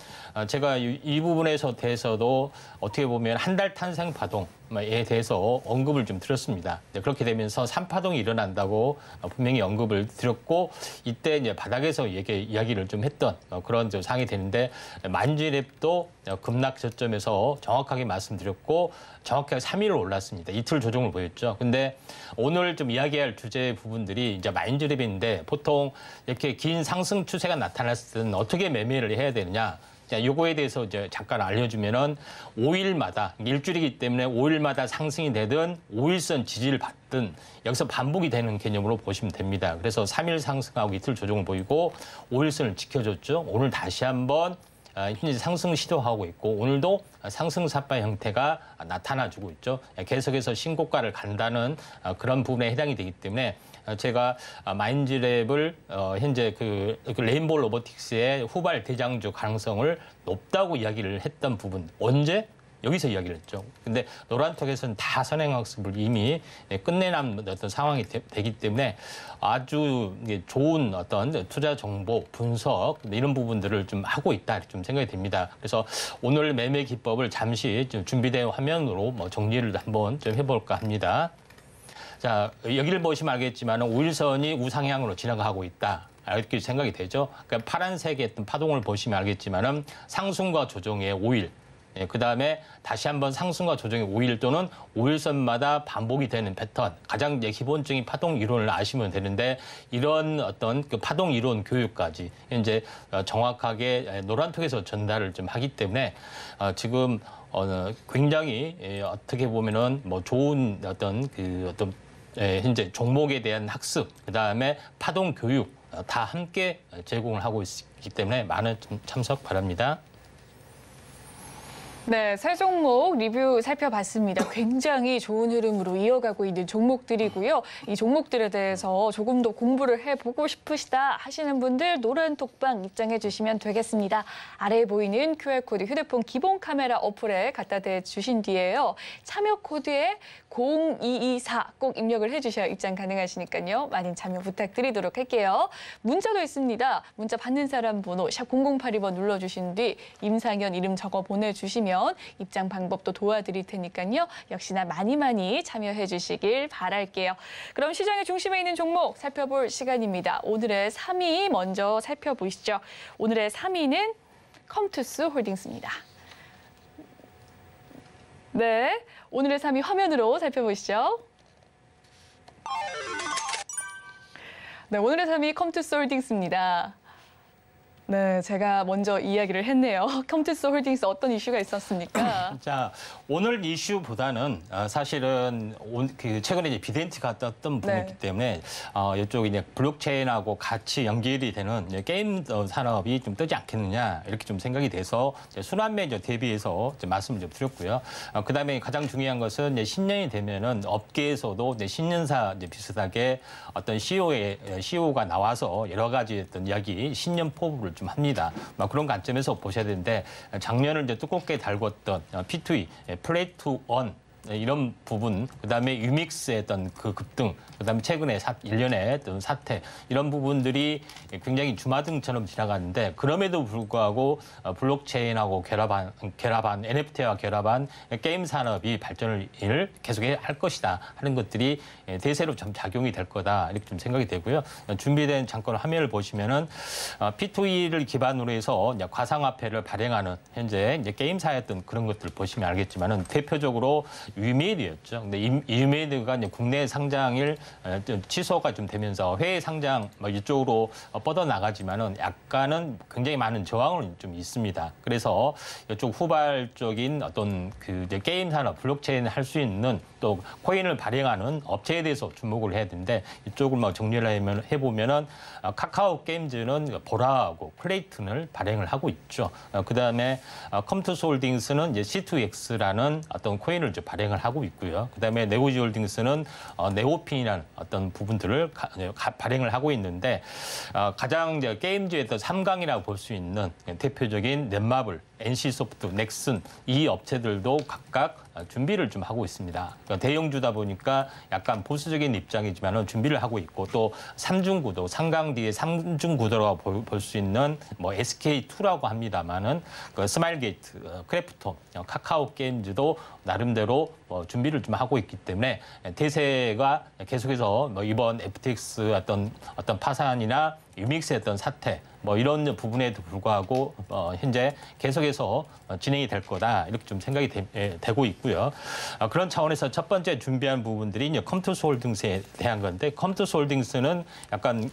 제가 이 부분에서 대해서도 어떻게 보면 한 달 탄생 파동 에 대해서 언급을 좀 드렸습니다. 그렇게 되면서 3파동이 일어난다고 분명히 언급을 드렸고 이때 이제 바닥에서 이야기를 좀 했던 그런 상황이 되는데 만주랩도 급락 저점에서 정확하게 말씀드렸고 정확하게 3일을 올랐습니다. 이틀 조정을 보였죠. 근데 오늘 좀 이야기할 주제 부분들이 이제 마인드랩인데 보통 이렇게 긴 상승 추세가 나타났을 때는 어떻게 매매를 해야 되느냐. 자, 요거에 대해서 이제 잠깐 알려주면은 5일마다 일주일이기 때문에 5일마다 상승이 되든 5일선 지지를 받든 여기서 반복이 되는 개념으로 보시면 됩니다. 그래서 3일 상승하고 이틀 조정을 보이고 5일선을 지켜줬죠. 오늘 다시 한번 현재 상승 시도하고 있고 오늘도 상승 삿바 형태가 나타나주고 있죠. 계속해서 신고가를 간다는 그런 부분에 해당이 되기 때문에 제가 마인드랩을 현재 그 레인보우 로보틱스의 후발 대장주 가능성을 높다고 이야기를 했던 부분 언제? 여기서 이야기를 했죠. 근데 노란톡에서는 다 선행학습을 이미 끝내놓은 어떤 상황이 되기 때문에 아주 좋은 어떤 투자 정보, 분석 이런 부분들을 좀 하고 있다 좀 생각이 됩니다. 그래서 오늘 매매 기법을 잠시 좀 준비된 화면으로 정리를 한번 좀 해볼까 합니다. 자, 여기를 보시면 알겠지만 5일선이 우상향으로 지나가고 있다. 이렇게 생각이 되죠. 그러니까 파란색의 어떤 파동을 보시면 알겠지만은 상승과 조정의 5일. 그다음에 다시 한번 상승과 조정의 5일 또는 5일선마다 반복이 되는 패턴. 가장 기본적인 파동 이론을 아시면 되는데 이런 어떤 그 파동 이론 교육까지 이제 정확하게 노란톡에서 전달을 좀 하기 때문에 지금 굉장히 어떻게 보면은 좋은 어떤 현재 종목에 대한 학습, 그다음에 파동 교육 다 함께 제공을 하고 있기 때문에 많은 참석 바랍니다. 네, 새 종목 리뷰 살펴봤습니다. 굉장히 좋은 흐름으로 이어가고 있는 종목들이고요. 이 종목들에 대해서 조금 더 공부를 해보고 싶으시다 하시는 분들 노란 톡방 입장해 주시면 되겠습니다. 아래에 보이는 QR코드 휴대폰 기본 카메라 어플에 갖다 대주신 뒤에요. 참여 코드에 0224 꼭 입력을 해주셔야 입장 가능하시니까요. 많은 참여 부탁드리도록 할게요. 문자도 있습니다. 문자 받는 사람 번호 샵 0082번 눌러주신 뒤 임상현 이름 적어 보내주시면 입장 방법도 도와드릴 테니까요. 역시나 많이 참여해 주시길 바랄게요. 그럼 시장의 중심에 있는 종목 살펴볼 시간입니다. 오늘의 3위 먼저 살펴보시죠. 오늘의 3위는 컴투스 홀딩스입니다. 네, 오늘의 3위 화면으로 살펴보시죠. 네, 오늘의 3위 컴투스 홀딩스입니다. 네, 제가 먼저 이야기를 했네요. 컴투스 홀딩스 어떤 이슈가 있었습니까? 자, 오늘 이슈보다는 사실은 최근에 이제 비덴티가 떴던 부분이기 때문에 이쪽 이제 블록체인하고 같이 연결이 되는 게임 산업이 좀 뜨지 않겠느냐 이렇게 좀 생각이 돼서 순환매 대비해서 말씀을 좀 드렸고요. 그다음에 가장 중요한 것은 이제 신년이 되면은 업계에서도 이제 신년사 비슷하게 어떤 CEO가 나와서 여러 가지 어떤 이야기 신년 포부를 좀 합니다. 그런 관점에서 보셔야 되는데 작년을 이제 두껍게 달궜던 P2E, 플레이 투 원 이런 부분, 그다음에 유믹스의 어떤 그 급등, 그다음에 최근에 1년의 어떤 사태 이런 부분들이 굉장히 주마등처럼 지나갔는데 그럼에도 불구하고 블록체인하고 결합한 NFT와 결합한 게임 산업이 발전을 계속할 것이다 하는 것들이 대세로 좀 작용이 될 거다 이렇게 좀 생각이 되고요. 준비된 잠깐 화면을 보시면은 P2E를 기반으로 해서 이제 가상화폐를 발행하는 현재 이제 게임사였던 그런 것들 보시면 알겠지만은 대표적으로 유메이드였죠. 근데 이 유메이드가 이제 국내 상장일 취소가 좀 되면서 해외 상장 이쪽으로 뻗어 나가지만은 약간은 굉장히 많은 저항은 좀 있습니다. 그래서 이쪽 후발적인 어떤 그 이제 게임 산업, 블록체인 할 수 있는 또 코인을 발행하는 업체에 대해서 주목을 해야 되는데 이쪽을 정리를 해보면은 카카오 게임즈는 보라하고 플레이튼을 발행을 하고 있죠. 그다음에 컴투스 홀딩스는 이제 C2X라는 어떤 코인을 이제 발행을 하고 있고요. 그다음에 네오지 홀딩스는 네오핀이라는 어떤 부분들을 발행을 하고 있는데 가장 이제 게임즈의 3강이라고 볼 수 있는 대표적인 넷마블 NC소프트, 넥슨 이 업체들도 각각 준비를 좀 하고 있습니다. 그러니까 대형주다 보니까 약간 보수적인 입장이지만은 준비를 하고 있고 또 삼중구도, 상강디의 삼중구도라고 볼 수 있는 뭐 SK2라고 합니다만은 그 스마일게이트, 크래프톤, 카카오 게임즈도 나름대로 준비를 좀 하고 있기 때문에 대세가 계속해서 뭐 이번 FTX 어떤 파산이나 유믹스의 어떤 사태 뭐 이런 부분에도 불구하고 현재 계속해서 진행이 될 거다 이렇게 좀 생각이 되고 있고요. 그런 차원에서 첫 번째 준비한 부분들이 이제 컴투스 홀딩스에 대한 건데 컴투스 홀딩스는 약간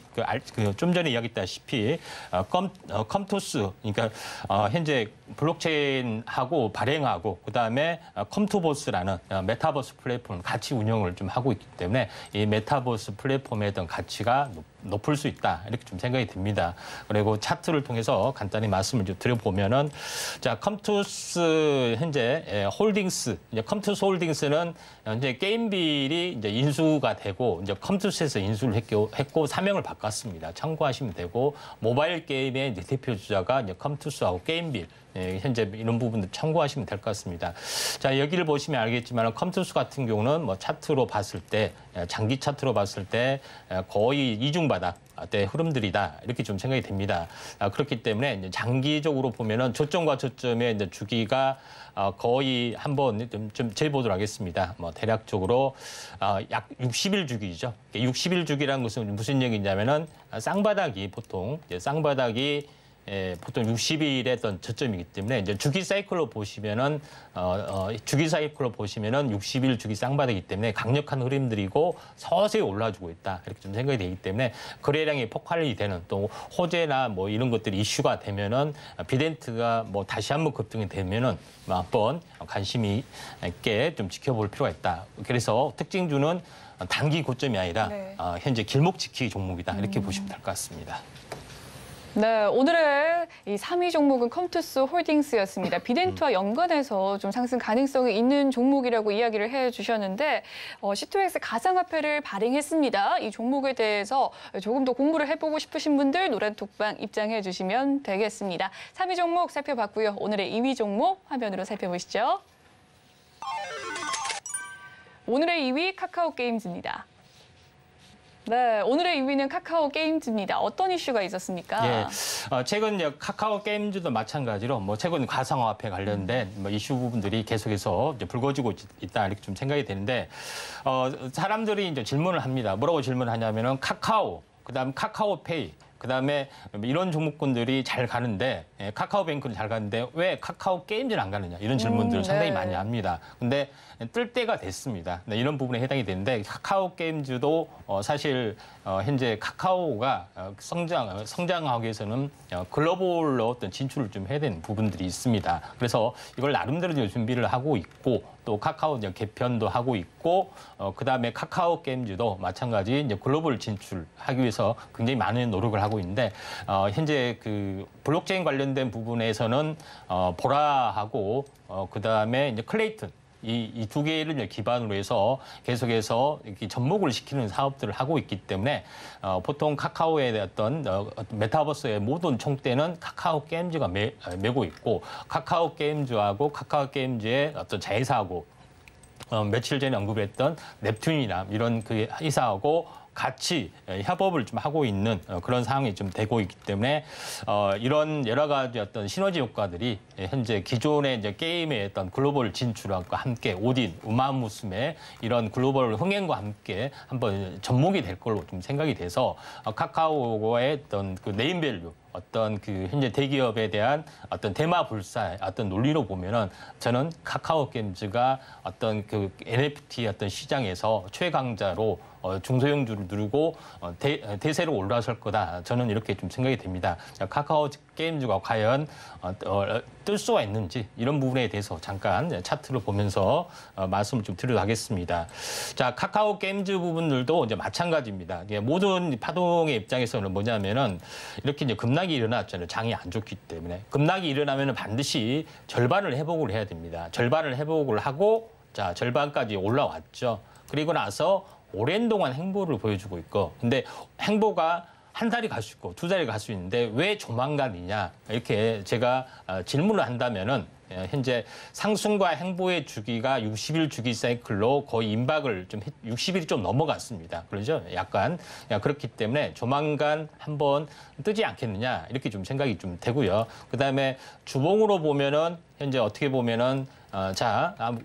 좀 전에 이야기했다시피 컴투스 그러니까 현재 블록체인하고 발행하고 그다음에 컴투버스라는 메타버스 플랫폼을 같이 운영을 좀 하고 있기 때문에 이 메타버스 플랫폼에 대한 가치가 높을 수 있다 이렇게 좀 생각이 듭니다. 그리고 차트를 통해서 간단히 말씀을 좀 드려보면은 자 컴투스 현재 홀딩스 이제 컴투스 홀딩스는 현재 게임빌이 이제 인수가 되고 이제 컴투스에서 인수를 했고 사명을 바꿨습니다. 참고하시면 되고 모바일 게임의 이제 대표 주자가 이제 컴투스하고 게임빌 현재 이런 부분도 참고하시면 될 것 같습니다. 자 여기를 보시면 알겠지만 컴투스 같은 경우는 뭐 차트로 봤을 때 장기 차트로 봤을 때 거의 이중바닥의 흐름들이다 이렇게 좀 생각이 됩니다. 그렇기 때문에 이제 장기적으로 보면은 저점과 저점의 이제 주기가 거의 한번 좀 재보도록 하겠습니다. 뭐 대략적으로 약 60일 주기죠. 60일 주기라는 것은 무슨 얘기냐면은 쌍바닥이 보통 보통 60일의 어떤 저점이기 때문에 이제 주기 사이클로 보시면은 60일 주기 쌍바닥이기 때문에 강력한 흐름들이고 서서히 올라주고 있다 이렇게 좀 생각이 되기 때문에 거래량이 폭발이 되는 또 호재나 뭐 이런 것들이 이슈가 되면은 비덴트가 뭐 다시 한번 급등이 되면은 한번 관심이 있게 좀 지켜볼 필요가 있다. 그래서 특징주는 단기 고점이 아니라 현재 길목 지키기 종목이다 이렇게 보시면 될 것 같습니다. 네, 오늘의 이 3위 종목은 컴투스 홀딩스였습니다. 비덴트와 연관해서 좀 상승 가능성이 있는 종목이라고 이야기를 해주셨는데 C2X 가상화폐를 발행했습니다. 이 종목에 대해서 조금 더 공부를 해보고 싶으신 분들 노란톡방 입장해 주시면 되겠습니다. 3위 종목 살펴봤고요. 오늘의 2위 종목 화면으로 살펴보시죠. 오늘의 2위 카카오 게임즈입니다. 네, 오늘의 2위는 카카오 게임즈입니다. 어떤 이슈가 있었습니까? 예, 최근 카카오 게임즈도 마찬가지로 뭐 최근 가상화폐 관련된 뭐 이슈 부분들이 계속해서 이제 불거지고 있다 이렇게 좀 생각이 되는데 사람들이 이제 질문을 합니다. 뭐라고 질문하냐면은 카카오, 그다음 카카오페이. 그다음에 이런 종목군들이 잘 가는데 카카오뱅크는 잘 가는데 왜 카카오 게임즈는 안 가느냐 이런 질문들을 상당히 많이 합니다. 근데 뜰 때가 됐습니다. 이런 부분에 해당이 되는데 카카오 게임즈도 사실 현재 카카오가 성장하기 위해서는 글로벌로 어떤 진출을 좀 해야 되는 부분들이 있습니다. 그래서 이걸 나름대로 준비를 하고 있고 또 카카오 개편도 하고 있고 그다음에 카카오 게임즈도 마찬가지 이제 글로벌 진출하기 위해서 굉장히 많은 노력을 하고 있는데 현재 그 블록체인 관련된 부분에서는 보라하고 그다음에 이제 클레이튼 이 두 개를 이제 기반으로 해서 계속해서 이렇게 접목을 시키는 사업들을 하고 있기 때문에 보통 카카오의 어떤 메타버스의 모든 총대는 카카오 게임즈가 메고 있고 카카오 게임즈하고 카카오 게임즈의 어떤 자회사하고 며칠 전에 언급했던 넵튠이나 이런 그 회사하고 같이 협업을 좀 하고 있는 그런 상황이 좀 되고 있기 때문에 이런 여러 가지 어떤 시너지 효과들이 현재 기존의 이제 게임의 어떤 글로벌 진출과 함께 오딘, 우마무스메 이런 글로벌 흥행과 함께 한번 접목이 될 걸로 좀 생각이 돼서 카카오의 어떤 그 네임밸류 어떤 그 현재 대기업에 대한 어떤 대마불사의 어떤 논리로 보면은 저는 카카오 게임즈가 어떤 그 NFT 어떤 시장에서 최강자로 중소형주를 누르고 대세로 올라설 거다. 저는 이렇게 좀 생각이 됩니다. 카카오 게임즈가 과연 뜰 수가 있는지 이런 부분에 대해서 잠깐 차트를 보면서 말씀을 좀 드리도록 하겠습니다. 자, 카카오 게임즈 부분들도 이제 마찬가지입니다. 모든 파동의 입장에서는 뭐냐면은 이렇게 이제 급락이 일어났잖아요. 장이 안 좋기 때문에. 급락이 일어나면은 반드시 절반을 회복을 해야 됩니다. 절반을 회복을 하고 자, 절반까지 올라왔죠. 그리고 나서 오랜 동안 행보를 보여주고 있고 근데 행보가 한 달이 갈 수 있고 두 달이 갈 수 있는데 왜 조만간이냐 이렇게 제가 질문을 한다면은 현재 상승과 행보의 주기가 60일 주기 사이클로 거의 임박을 60일이 좀 넘어갔습니다. 그렇죠? 약간 그렇기 때문에 조만간 한번 뜨지 않겠느냐 이렇게 좀 생각이 좀 되고요. 그다음에 주봉으로 보면은 현재 어떻게 보면은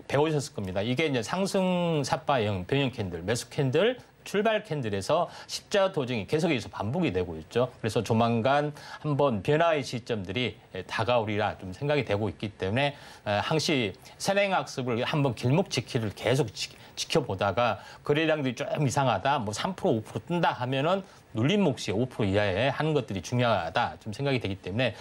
배우셨을 겁니다. 이게 이제 상승 삿바형 변형 캔들, 매수 캔들, 출발 캔들에서 십자 도정이 계속해서 반복이 되고 있죠. 그래서 조만간 한번 변화의 시점들이 다가오리라 좀 생각이 되고 있기 때문에 항시 선행학습을 한번 길목지키를 계속 지켜보다가 거래량들이 좀 이상하다, 뭐 3%, 5% 뜬다 하면은 눌림 몫이 5% 이하에 하는 것들이 중요하다 좀 생각이 되기 때문에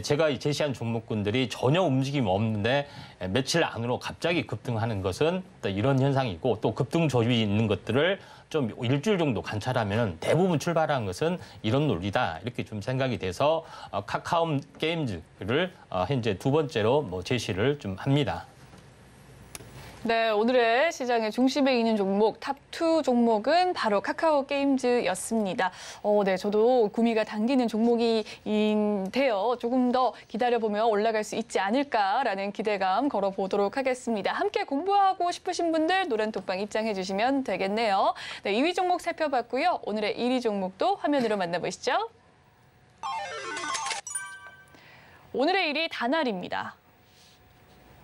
제가 제시한 종목군들이 전혀 움직임이 없는데 며칠 안으로 갑자기 급등하는 것은 이런 현상이고 또 급등 조짐이 있는 것들을 좀 일주일 정도 관찰하면 대부분 출발한 것은 이런 논리다 이렇게 좀 생각이 돼서 카카오 게임즈를 현재 두 번째로 제시를 좀 합니다. 네, 오늘의 시장의 중심에 있는 종목 탑2 종목은 바로 카카오 게임즈였습니다. 네, 저도 구미가 당기는 종목인데요. 조금 더 기다려보면 올라갈 수 있지 않을까라는 기대감 걸어보도록 하겠습니다. 함께 공부하고 싶으신 분들 노란톡방 입장해 주시면 되겠네요. 네, 2위 종목 살펴봤고요. 오늘의 1위 종목도 화면으로 만나보시죠. 오늘의 1위 다날입니다.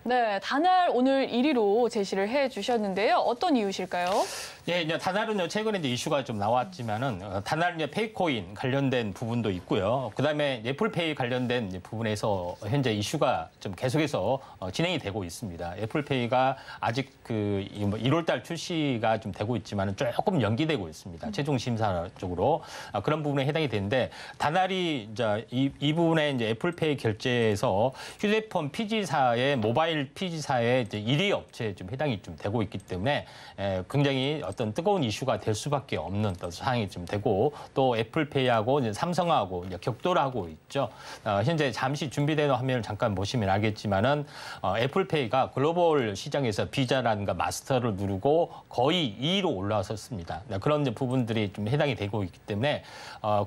네, 다날 오늘 1위로 제시를 해주셨는데요. 어떤 이유실까요? 예, 이제 다날은 최근에 이제 이슈가 좀 나왔지만은 다날 이제 페이코인 관련된 부분도 있고요. 그다음에 애플페이 관련된 부분에서 현재 이슈가 좀 계속해서 진행이 되고 있습니다. 애플페이가 아직 그 1월달 출시가 좀 되고 있지만은 조금 연기되고 있습니다. 최종 심사 쪽으로 그런 부분에 해당이 되는데 다날이 이제 이 부분에 이제 애플페이 결제에서 휴대폰 PG사의 모바일 PG사의 이제 1위 업체에 좀 해당이 좀 되고 있기 때문에 굉장히 어떤 뜨거운 이슈가 될 수밖에 없는 상황이 좀 되고 또 애플페이하고 이제 삼성하고 이제 격돌을 하고 있죠. 현재 잠시 준비되는 화면을 잠깐 보시면 알겠지만은 애플페이가 글로벌 시장에서 비자라든가 마스터를 누르고 거의 2위로 올라섰습니다. 그런 이제 부분들이 좀 해당이 되고 있기 때문에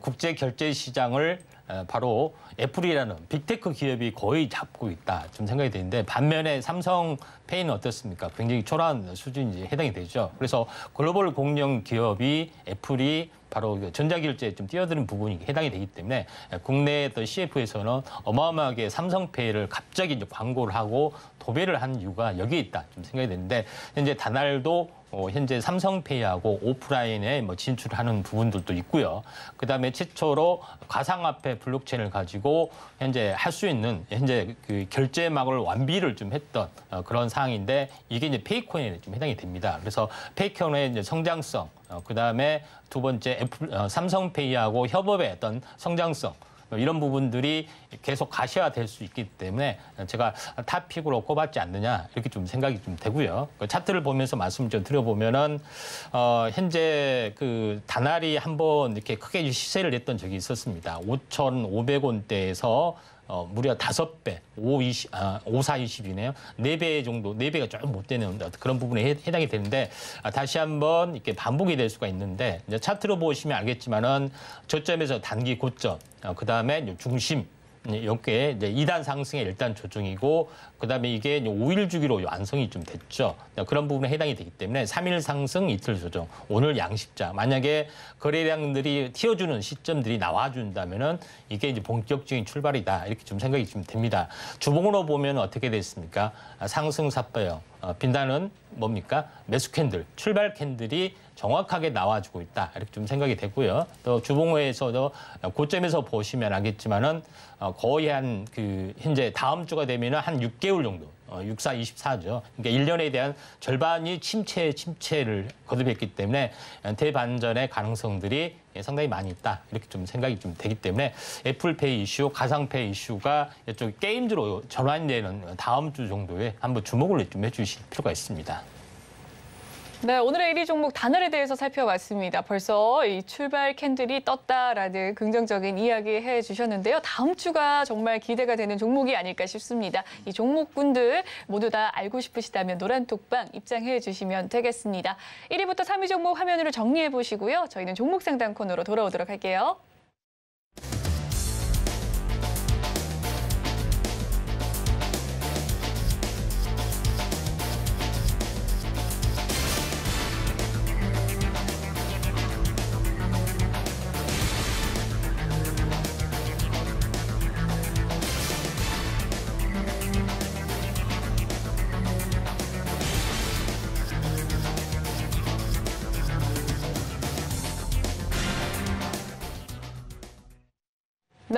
국제 결제 시장을 바로 애플이라는 빅테크 기업이 거의 잡고 있다 좀 생각이 되는데 반면에 삼성페이는 어떻습니까? 굉장히 초라한 수준이 해당이 되죠. 그래서 글로벌 공룡 기업이 애플이 바로 전자결제에 좀 뛰어드는 부분이 해당이 되기 때문에 국내 CF에서는 어마어마하게 삼성페이를 갑자기 이제 광고를 하고 도배를 한 이유가 여기에 있다 좀 생각이 되는데 현재 다날도 현재 삼성페이하고 오프라인에 진출하는 부분들도 있고요. 그다음에 최초로 가상화폐 블록체인을 가지고 현재 할 수 있는 현재 그 결제망을 완비를 좀 했던 그런 상황인데 이게 이제 페이코인에 좀 해당이 됩니다. 그래서 페이코인의 이제 성장성, 그다음에 두 번째 삼성페이하고 협업의 어떤 성장성 이런 부분들이 계속 가시화될 수 있기 때문에 제가 탑픽으로 꼽았지 않느냐 이렇게 좀 생각이 좀 되고요. 그 차트를 보면서 말씀을 좀 드려보면은 현재 그 다날이 한번 이렇게 크게 시세를 냈던 적이 있었습니다. 5,500원대에서 무려 5배, 5420이네요. 4배 정도, 4배가 조금 못 되는 그런 부분에 해당이 되는데 다시 한번 이렇게 반복이 될 수가 있는데 이제 차트로 보시면 알겠지만은 저점에서 단기 고점, 그다음에 중심 이렇게 이제 2단 상승의 일단 조정이고 그다음에 이게 이제 5일 주기로 완성이 좀 됐죠. 그런 부분에 해당이 되기 때문에 3일 상승, 이틀 조정, 오늘 양식자. 만약에 거래량들이 튀어주는 시점들이 나와준다면은 이게 이제 본격적인 출발이다 이렇게 좀 생각이 좀 됩니다. 주봉으로 보면 어떻게 됐습니까? 상승 삿바형. 빈단은 뭡니까? 매수 캔들, 출발 캔들이 정확하게 나와주고 있다. 이렇게 좀 생각이 되고요. 또 주봉호에서도 고점에서 보시면 알겠지만은 거의 한 현재 다음 주가 되면은 한 6개월 정도, 64, 24죠. 그러니까 1년에 대한 절반이 침체를 거듭했기 때문에 대반전의 가능성들이 상당히 많이 있다. 이렇게 좀 생각이 좀 되기 때문에 애플페이 이슈, 가상페이 이슈가 이쪽 게임즈로 전환되는 다음 주 정도에 한번 주목을 좀 해주실 필요가 있습니다. 네, 오늘의 1위 종목 다날에 대해서 살펴봤습니다. 벌써 이 출발 캔들이 떴다라는 긍정적인 이야기 해주셨는데요. 다음 주가 정말 기대가 되는 종목이 아닐까 싶습니다. 이 종목군들 모두 다 알고 싶으시다면 노란톡방 입장해 주시면 되겠습니다. 1위부터 3위 종목 화면으로 정리해 보시고요. 저희는 종목 상담 코너로 돌아오도록 할게요.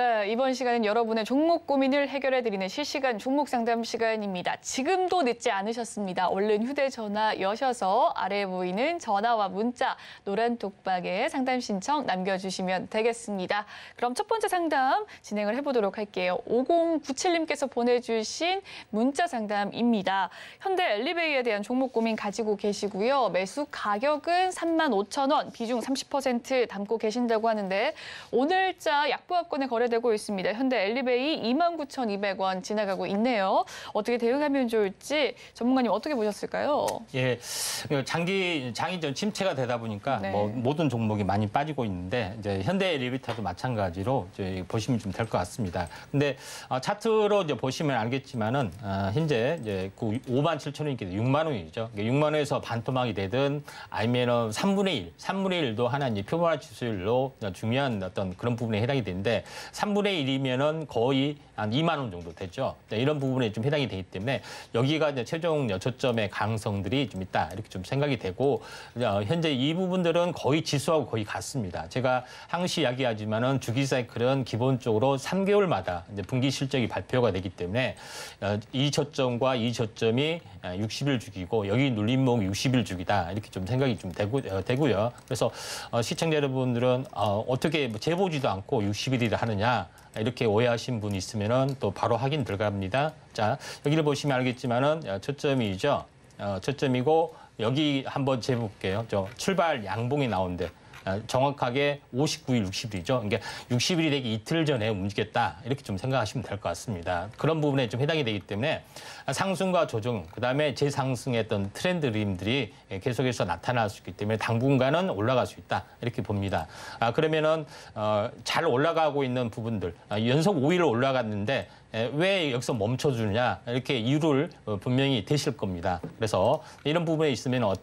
네, 이번 시간은 여러분의 종목 고민을 해결해드리는 실시간 종목 상담 시간입니다. 지금도 늦지 않으셨습니다. 얼른 휴대전화 여셔서 아래에 보이는 전화와 문자, 노란 톡방에 상담 신청 남겨주시면 되겠습니다. 그럼 첫 번째 상담 진행을 해보도록 할게요. 5097님께서 보내주신 문자 상담입니다. 현대 엘리베이에 대한 종목 고민 가지고 계시고요. 매수 가격은 35,000원, 비중 30% 담고 계신다고 하는데 오늘자 약보합권에 거래되고 있습니다. 현대 엘리베이 29,200원 지나가고 있네요. 어떻게 대응하면 좋을지 전문가님 어떻게 보셨을까요? 예, 장이 좀 침체가 되다 보니까 네. 뭐 모든 종목이 많이 빠지고 있는데 이제 현대 엘리베이터도 마찬가지로 이제 보시면 좀 될 것 같습니다. 근데 차트로 이제 보시면 알겠지만은 현재 이제 57,000원이 6만 원이죠. 6만 원에서 반토막이 되든 아니면은 3분의 1도 하나 이제 표본화 지수율로 중요한 어떤 그런 부분에 해당이 되는데 3분의 1이면은 거의 한 2만 원 정도 되죠. 이런 부분에 좀 해당이 되기 때문에 여기가 이제 최종 저점의 가능성들이 좀 있다 이렇게 좀 생각이 되고 현재 이 부분들은 거의 지수하고 거의 같습니다. 제가 항시 이야기하지만은 주기 사이클은 기본적으로 3개월마다 이제 분기 실적이 발표가 되기 때문에 이 저점과 이 저점이 60일 주기고 여기 눌림목 60일 주기다 이렇게 좀 생각이 좀 되고요. 그래서 시청자 여러분들은 어떻게 재보지도 않고 60일이라 하느냐 이렇게 오해하신 분이 있으면은 또 바로 확인 들어갑니다. 자, 여기를 보시면 알겠지만은 초점이죠. 초점이고 여기 한번 재볼게요. 저 출발 양봉이 나오는데 정확하게 59일, 60일이죠. 그러니까 60일이 되기 이틀 전에 움직였다. 이렇게 좀 생각하시면 될 것 같습니다. 그런 부분에 좀 해당이 되기 때문에 상승과 조정, 그다음에 재상승의 어떤 트렌드 그림들이 계속해서 나타날 수 있기 때문에 당분간은 올라갈 수 있다. 이렇게 봅니다. 그러면은 잘 올라가고 있는 부분들, 연속 5일 올라갔는데 왜 여기서 멈춰주느냐 이렇게 이유를 분명히 되실 겁니다. 그래서 이런 부분에 있으면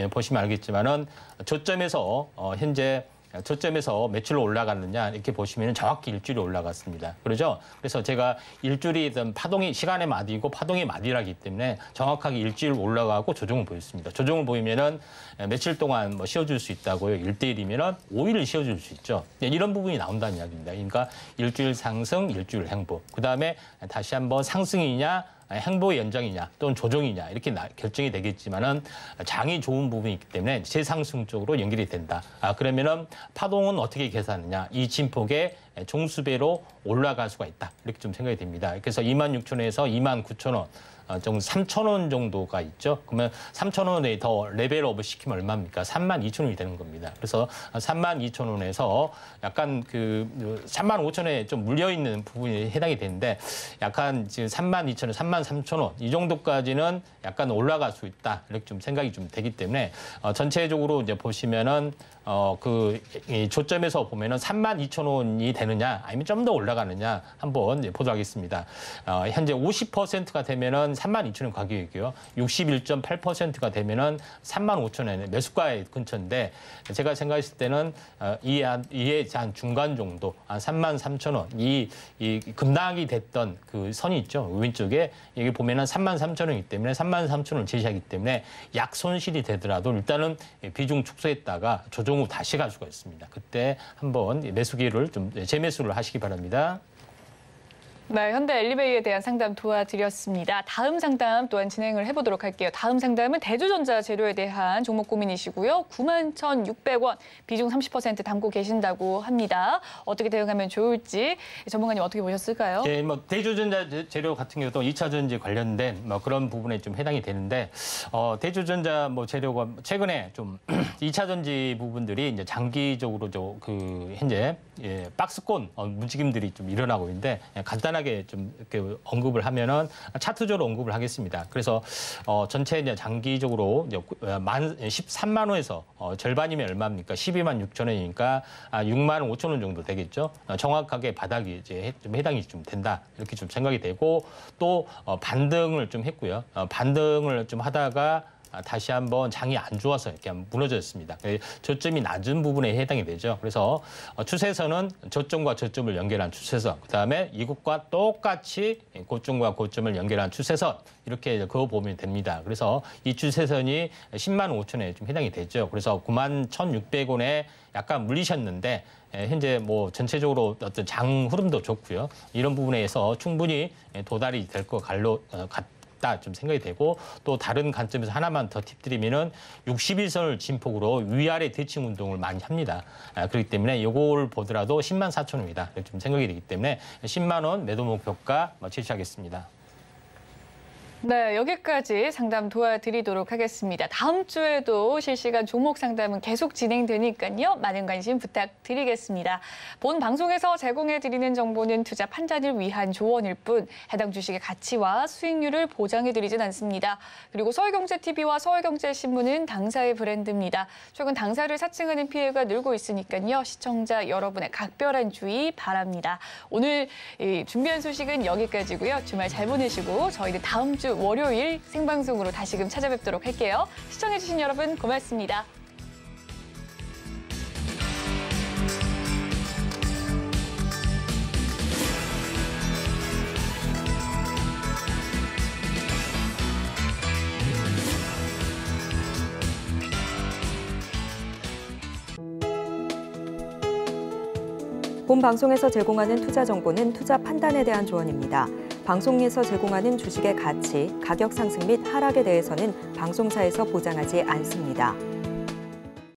보시면 알겠지만은 저점에서 현재 저점에서 매출로 올라갔느냐 이렇게 보시면 정확히 일주일이 올라갔습니다. 그렇죠? 그래서 제가 일주일이든 파동이 시간의 마디이고 파동의 마디라기 때문에 정확하게 일주일 올라가고 조정을 보였습니다. 조정을 보이면은 며칠 동안 뭐 쉬어줄 수 있다고요. 1대1이면은 5일을 쉬어줄 수 있죠. 이런 부분이 나온다는 이야기입니다. 그러니까 일주일 상승, 일주일 행보. 그다음에 다시 한번 상승이냐 행보 연장이냐 또는 조정이냐 이렇게 결정이 되겠지만은 장이 좋은 부분이 있기 때문에 재상승 쪽으로 연결이 된다. 그러면은 파동은 어떻게 계산하느냐? 이 진폭의 종수배로 올라갈 수가 있다. 이렇게 좀 생각이 됩니다. 그래서 26,000원에서 29,000원. 정도 3,000원 정도가 있죠. 그러면 3,000원에 더 레벨업 시키면 얼마입니까? 32,000원이 되는 겁니다. 그래서 32,000원에서 약간 35,000원에 좀 물려 있는 부분이 해당이 되는데 약간 지금 32,000원, 33,000원 이 정도까지는 약간 올라갈 수 있다. 이렇게 좀 생각이 좀 되기 때문에 전체적으로 이제 보시면은 이 조점에서 보면은 32,000원이 되느냐 아니면 좀 더 올라가느냐 한번 이제 보도록 하겠습니다. 현재 50%가 되면은 32,000원 가격이고요. 61.8%가 되면은 35,000원의 매수가의 근처인데 제가 생각했을 때는 이에 한 중간 정도, 한 33,000원 이 급락이 됐던 그 선이 있죠. 왼쪽에 여기 보면은 33,000원이기 때문에 33,000원을 제시하기 때문에 약 손실이 되더라도 일단은 비중 축소했다가 조정 후 다시 갈 수가 있습니다. 그때 한번 매수 기회를 좀 재매수를 하시기 바랍니다. 네, 현대 엘리베이에 대한 상담 도와드렸습니다. 다음 상담 또한 진행을 해보도록 할게요. 다음 상담은 대주전자 재료에 대한 종목 고민이시고요. 91,600원, 비중 30% 담고 계신다고 합니다. 어떻게 대응하면 좋을지 전문가님 어떻게 보셨을까요? 예, 뭐 대주전자 재료 같은 경우도 2차 전지 관련된 뭐 그런 부분에 좀 해당이 되는데 대주전자 뭐 재료가 최근에 좀 2차 전지 부분들이 이제 장기적으로 현재 박스권 움직임들이 좀 일어나고 있는데 간단하게 좀 이렇게 언급을 하면은 차트적으로 언급을 하겠습니다. 그래서 전체 이제 장기적으로 이제 13만 원에서 절반이면 얼마입니까? 126,000원이니까 6만 5천 원 정도 되겠죠. 정확하게 바닥이 이제 좀 해당이 좀 된다 이렇게 좀 생각이 되고 또 반등을 좀 했고요. 반등을 좀 하다가 다시 한번 장이 안 좋아서 이렇게 무너졌습니다. 저점이 낮은 부분에 해당이 되죠. 그래서 추세선은 저점과 저점을 연결한 추세선, 그다음에 이곳과 똑같이 고점과 고점을 연결한 추세선, 이렇게 그어보면 됩니다. 그래서 이 추세선이 10만 5천에 좀 해당이 되죠. 그래서 9만 1,600원에 약간 물리셨는데 현재 뭐 전체적으로 어떤 장 흐름도 좋고요. 이런 부분에서 충분히 도달이 될 것 같다 좀 생각이 되고, 또 다른 관점에서 하나만 더 팁 드리면은 61선을 진폭으로 위아래 대칭 운동을 많이 합니다. 그렇기 때문에 이걸 보더라도 10만 4천 원이다 좀 생각이 되기 때문에 10만 원 매도 목표가 제시하겠습니다. 네, 여기까지 상담 도와드리도록 하겠습니다. 다음 주에도 실시간 종목 상담은 계속 진행되니까요. 많은 관심 부탁드리겠습니다. 본 방송에서 제공해드리는 정보는 투자 판단을 위한 조언일 뿐 해당 주식의 가치와 수익률을 보장해드리진 않습니다. 그리고 서울경제TV와 서울경제신문은 당사의 브랜드입니다. 최근 당사를 사칭하는 피해가 늘고 있으니까요. 시청자 여러분의 각별한 주의 바랍니다. 오늘 준비한 소식은 여기까지고요. 주말 잘 보내시고 저희는 다음 주 월요일 생방송으로 다시금 찾아뵙도록 할게요. 시청해주신 여러분 고맙습니다. 본 방송에서 제공하는 투자 정보는 투자 판단에 대한 조언입니다. 방송에서 제공하는 주식의 가치, 가격 상승 및 하락에 대해서는 방송사에서 보장하지 않습니다.